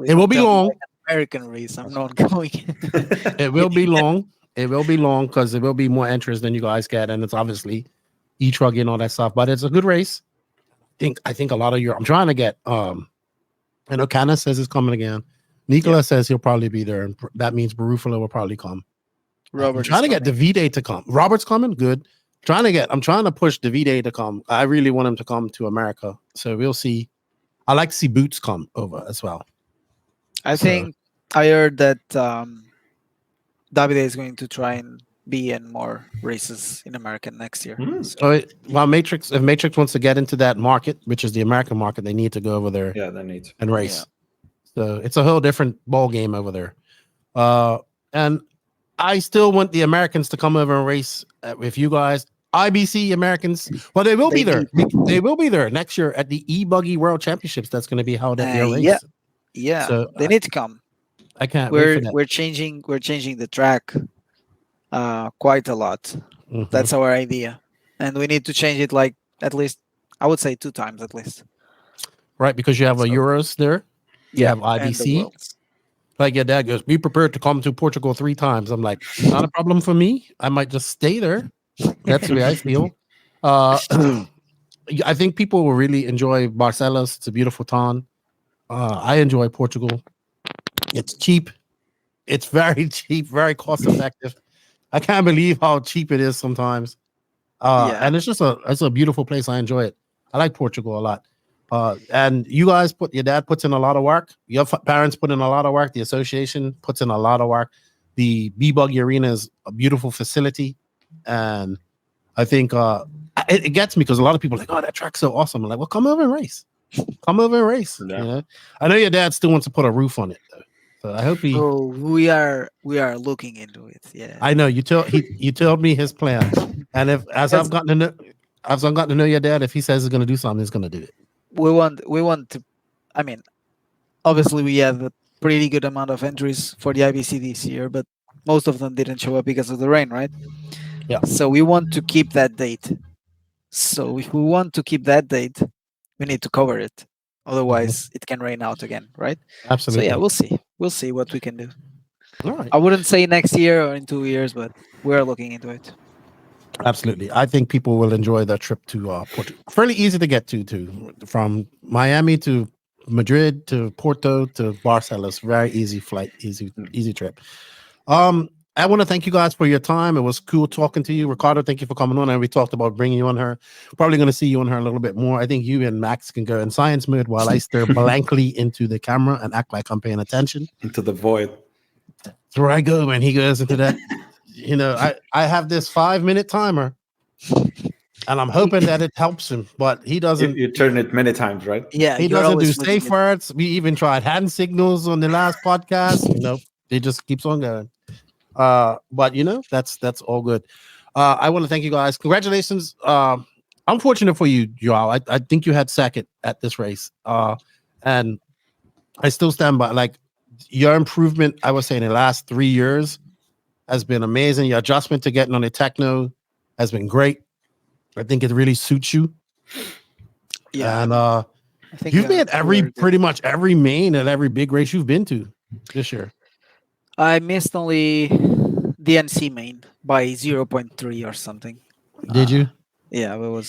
G: It will be long.
H: Like American race. I'm not going.
G: It will be long. It will be long because there will be more entries than you guys get, and it's obviously e-truck and all that stuff. But it's a good race. I think a lot of I'm trying to get. I know Canna says it's coming again. Nicola says he'll probably be there, and that means Barufalo will probably come. I'm trying to get Davide to come. Robert's coming. Good. I'm trying to push Davide to come. I really want him to come to America. So we'll see. I like to see Boots come over as well.
H: I think I heard that Davide is going to try and be in more races in America next year.
G: So while Matrix, if Matrix wants to get into that market, which is the American market, they need to go over there.
I: Yeah, they need to.
G: And race. So it's a whole different ball game over there. And I still want the Americans to come over and race with you guys. IBC Americans. Well, they will be there. They will be there next year at the Ebuggy World Championships. That's going to be held at your race.
H: Yeah.
G: So
H: they need to come.
G: I can't wait for that.
H: We're changing the track quite a lot. That's our idea. And we need to change it like at least, I would say 2 times at least.
G: Right, because you have a Euros there. You have IBC. Like your dad goes, be prepared to come to Portugal 3 times. I'm like, not a problem for me. I might just stay there. That's the way I feel. I think people will really enjoy Barcelos. It's a beautiful town. I enjoy Portugal. It's cheap. It's very cheap, very cost effective. I can't believe how cheap it is sometimes. And it's just a beautiful place. I enjoy it. I like Portugal a lot. And you guys your dad puts in a lot of work. Your parents put in a lot of work. The association puts in a lot of work. The Ebuggy Arena is a beautiful facility. And I think it gets me because a lot of people are like, oh, that track's so awesome. I'm like, well, come over and race. Come over and race. Yeah. You know? I know your dad still wants to put a roof on it, though. So I hope he.
H: Oh, we are looking into it. Yeah.
G: I know you told me his plan, and as I've gotten to know your dad, if he says he's going to do something, he's going to do it.
H: We want to. I mean, obviously we have a pretty good amount of entries for the IBC this year, but most of them didn't show up because of the rain, right?
G: Yeah.
H: So we want to keep that date. So if we want to keep that date, we need to cover it. Otherwise, it can rain out again, right?
G: Absolutely.
H: So yeah, we'll see. We'll see what we can do.
G: All right.
H: I wouldn't say next year or in 2 years, but we're looking into it.
G: Absolutely. I think people will enjoy the trip to Portugal. Fairly easy to get to, from Miami to Madrid to Porto to Barcelos. Very easy flight, easy trip. I want to thank you guys for your time. It was cool talking to you. Ricardo, thank you for coming on. And we talked about bringing you on her. Probably going to see you on her a little bit more. I think you and Max can go in science mode while I stare blankly into the camera and act like I'm paying attention.
I: Into the void.
G: That's where I go when he goes into that. You know, I have this 5-minute timer, and I'm hoping that it helps him, but he doesn't.
I: You turn it many times, right?
H: Yeah,
G: he doesn't do safe words. We even tried hand signals on the last podcast. Nope, it just keeps on going. But you know, that's all good. I want to thank you guys. Congratulations. I'm fortunate for you, Joao. I think you had second at this race. And I still stand by, like, your improvement, I would say, in the last 3 years has been amazing. Your adjustment to getting on the techno has been great. I think it really suits you.
H: Yeah.
G: And I think you've been at pretty much every main and every big race you've been to this year.
H: I missed only the NC main by 0.3 or something.
G: Did you?
H: Yeah,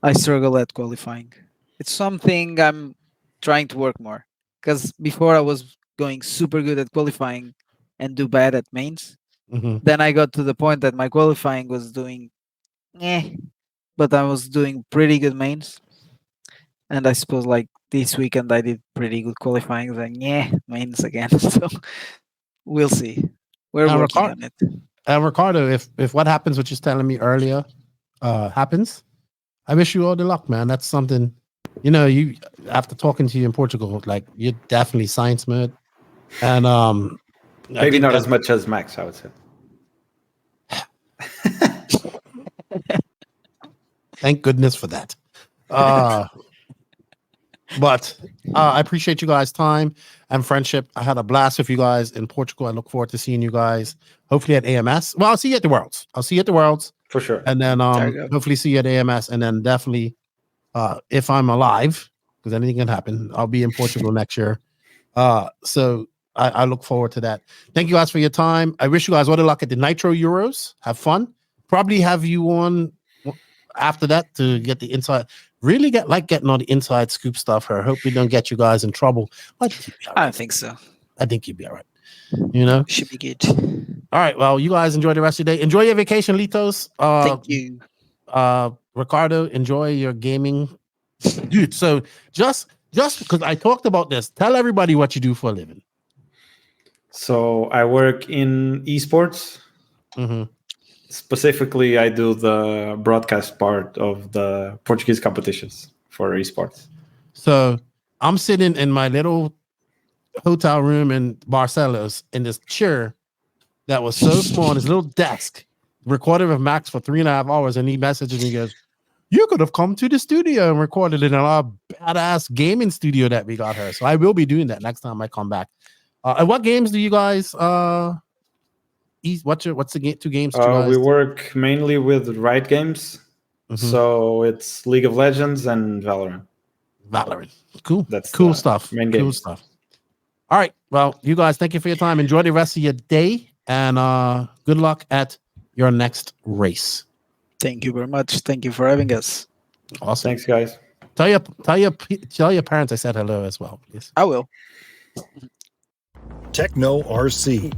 H: I struggle at qualifying. It's something I'm trying to work more, because before I was going super good at qualifying and do bad at mains.
G: Mm-hmm.
H: Then I got to the point that my qualifying was doing but I was doing pretty good mains. And I suppose like this weekend I did pretty good qualifying. Then mains again. So we'll see. We're working on it.
G: Ricardo, if what happens, which is telling me earlier, happens, I wish you all the luck, man. That's something, you know, you, after talking to you in Portugal, like, you're definitely science mode. And
I: maybe not as much as Max, I would say.
G: Thank goodness for that. But I appreciate you guys' time and friendship. I had a blast with you guys in Portugal. I look forward to seeing you guys hopefully at AMS. Well, I'll see you at the Worlds.
I: For sure.
G: And then hopefully see you at AMS. And then definitely, if I'm alive, because anything can happen, I'll be in Portugal next year. So I look forward to that. Thank you guys for your time. I wish you guys all the luck at the Nitro Euros. Have fun. Probably have you on after that to get the inside. Really getting all the inside scoop stuff here. Hope we don't get you guys in trouble.
H: I don't think so.
G: I think you'd be all right. You know?
H: Should be good.
G: All right. Well, you guys enjoy the rest of your day. Enjoy your vacation, Litos.
H: Thank you.
G: Ricardo, enjoy your gaming. Dude, so just because I talked about this, tell everybody what you do for a living.
I: So I work in esports.
G: Mm-hmm.
I: Specifically, I do the broadcast part of the Portuguese competitions for esports.
G: So I'm sitting in my little hotel room in Barcelos in this chair that was so small, on his little desk, recorded with Max for 3.5 hours, and he messages me, he goes, "You could have come to the studio and recorded it in our badass gaming studio that we got here." So I will be doing that next time I come back. And what games do you guys what's the two games?
I: We work mainly with Riot Games.
G: Mm-hmm.
I: So it's League of Legends and Valorant.
G: Cool.
I: That's
G: cool stuff.
I: Main
G: cool
I: games.
G: stuff. All right. Well, you guys, thank you for your time. Enjoy the rest of your day, and good luck at your next race.
H: Thank you very much. Thank you for having us.
G: Awesome.
I: Thanks, guys.
G: Tell your parents I said hello as well, please.
H: I will.
K: Techno RC.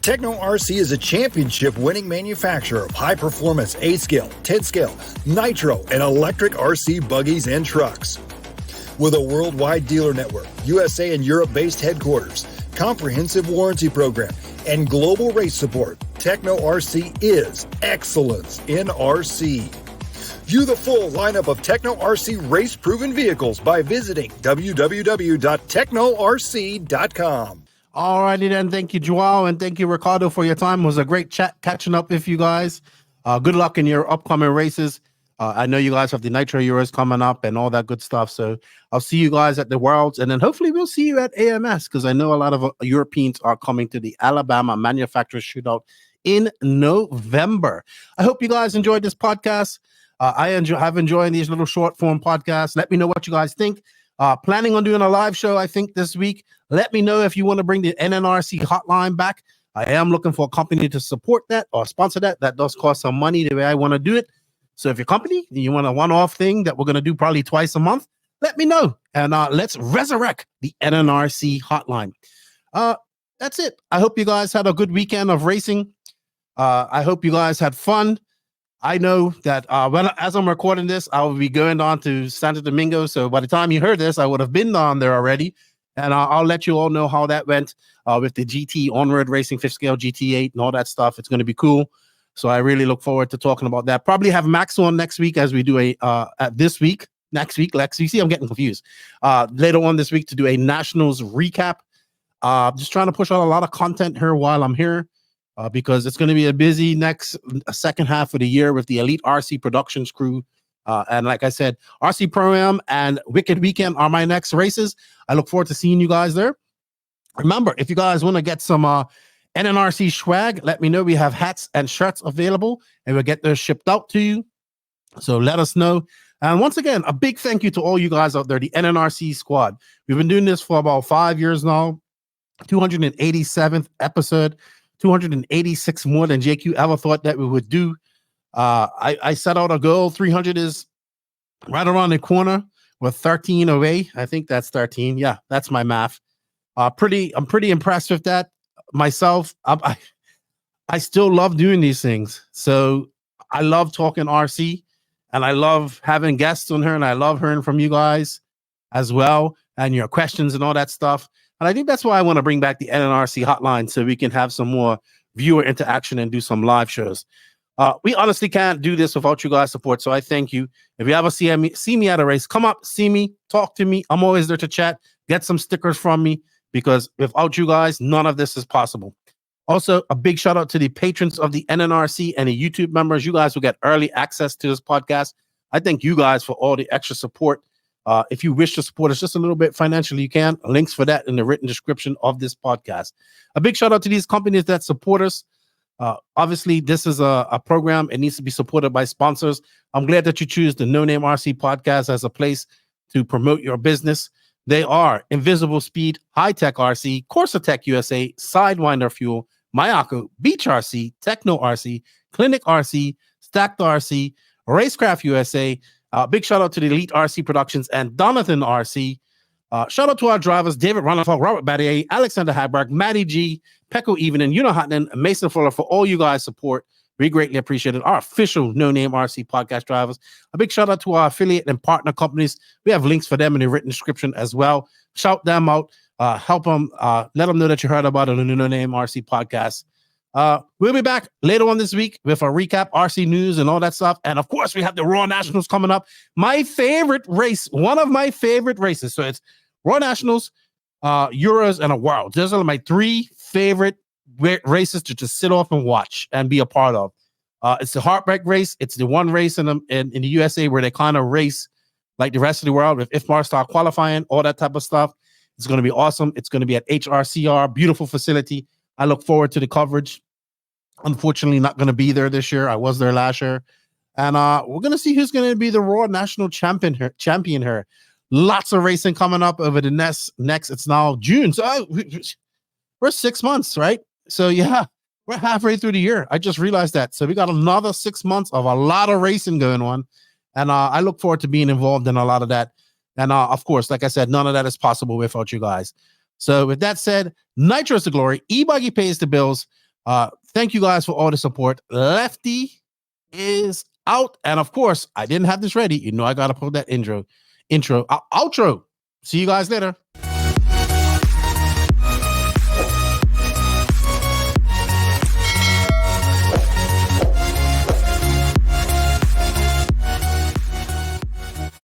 K: Techno RC is a championship-winning manufacturer of high-performance A-scale, 10-scale, nitro, and electric RC buggies and trucks. With a worldwide dealer network, USA and Europe-based headquarters, comprehensive warranty program, and global race support, Techno RC is excellence in RC. View the full lineup of Techno RC race-proven vehicles by visiting www.technorc.com.
G: All righty then. Thank you, Joao, and thank you, Ricardo, for your time. It was a great chat catching up with you guys. Good luck in your upcoming races. I know you guys have the Nitro Euros coming up and all that good stuff. So I'll see you guys at the Worlds, and then hopefully we'll see you at AMS, because I know a lot of Europeans are coming to the Alabama Manufacturers Shootout in November. I hope you guys enjoyed this podcast. Have enjoyed these little short form podcasts. Let me know what you guys think. Planning on doing a live show, I think, this week. Let me know if you want to bring the NNRC hotline back. I am looking for a company to support that or sponsor that. That does cost some money the way I want to do it. So if your company, you want a one-off thing that we're going to do probably twice a month, let me know. And let's resurrect the NNRC hotline. That's it. I hope you guys had a good weekend of racing. I hope you guys had fun. I know that as I'm recording this, I will be going on to Santo Domingo. So by the time you heard this, I would have been on there already. And I'll let you all know how that went with the GT ONROAD Racing 5th Scale GT8 and all that stuff. It's going to be cool. So I really look forward to talking about that. Probably have Max on next week as we do next week, Lex. You see, I'm getting confused. Later on this week to do a Nationals recap. Just trying to push out a lot of content here while I'm here. Because it's going to be a busy second half of the year with the Elite RC Productions crew. And like I said, RC Pro-Am and Wicked Weekend are my next races. I look forward to seeing you guys there. Remember, if you guys want to get some NNRC swag, let me know. We have hats and shirts available, and we'll get those shipped out to you. So let us know. And once again, a big thank you to all you guys out there, the NNRC squad. We've been doing this for about 5 years now. 287th episode. 286 more than JQ ever thought that we would do. I set out a goal. 300 is right around the corner with 13 away. I think that's 13. Yeah, that's my math. I'm pretty impressed with that myself. I still love doing these things. So I love talking RC, and I love having guests on here, and I love hearing from you guys as well, and your questions and all that stuff. And I think that's why I want to bring back the NNRC hotline, so we can have some more viewer interaction and do some live shows. We honestly can't do this without you guys' support, so I thank you. If you ever see me at a race, come up, see me, talk to me. I'm always there to chat. Get some stickers from me, because without you guys, none of this is possible. Also, a big shout out to the patrons of the NNRC and the YouTube members. You guys will get early access to this podcast. I thank you guys for all the extra support. If you wish to support us just a little bit financially, you can. Links for that in the written description of this podcast. A big shout out to these companies that support us. Obviously, this is a program. It needs to be supported by sponsors. I'm glad that you choose the No Name RC podcast as a place to promote your business. They are Invisible Speed, High Tech RC, Corsatec USA, Sidewinder Fuel, Mayako, Beach RC, Techno RC, Clinic RC, Stacked RC, Racecraft USA. Big shout out to the Elite RC Productions and Donathan RC. Shout out to our drivers, David Ronafalk, Robert Battier, Alexander HagBerg, Matty G, Pecco Evening, Unahatnan, and Mason Fuller for all you guys' support. We greatly appreciate it. Our official No Name RC podcast drivers. A big shout out to our affiliate and partner companies. We have links for them in the written description as well. Shout them out. help them, let them know that you heard about it on the No Name RC podcast. We'll be back later on this week with a recap, RC news, and all that stuff. And of course, we have the Raw Nationals coming up. My favorite race, one of my favorite races. So it's Raw Nationals, Euros, and a World. Those are my three favorite races to just sit off and watch and be a part of. It's the HagBerg race. It's the one race in the USA where they kind of race like the rest of the world with IFMAR start qualifying, all that type of stuff. It's going to be awesome. It's going to be at HRCR, beautiful facility. I look forward to the coverage. Unfortunately, not going to be there this year. I was there last year. And we're going to see who's going to be the Raw National champion here. Lots of racing coming up over the next. It's now June. So we're 6 months, right? So, yeah, we're halfway through the year. I just realized that. So we got another 6 months of a lot of racing going on. And I look forward to being involved in a lot of that. And, of course, like I said, none of that is possible without you guys. So with that said, Nitros to glory. Ebuggy pays the bills. Thank you guys for all the support. Lefty is out. And, of course, I didn't have this ready. You know I got to put that outro. See you guys later.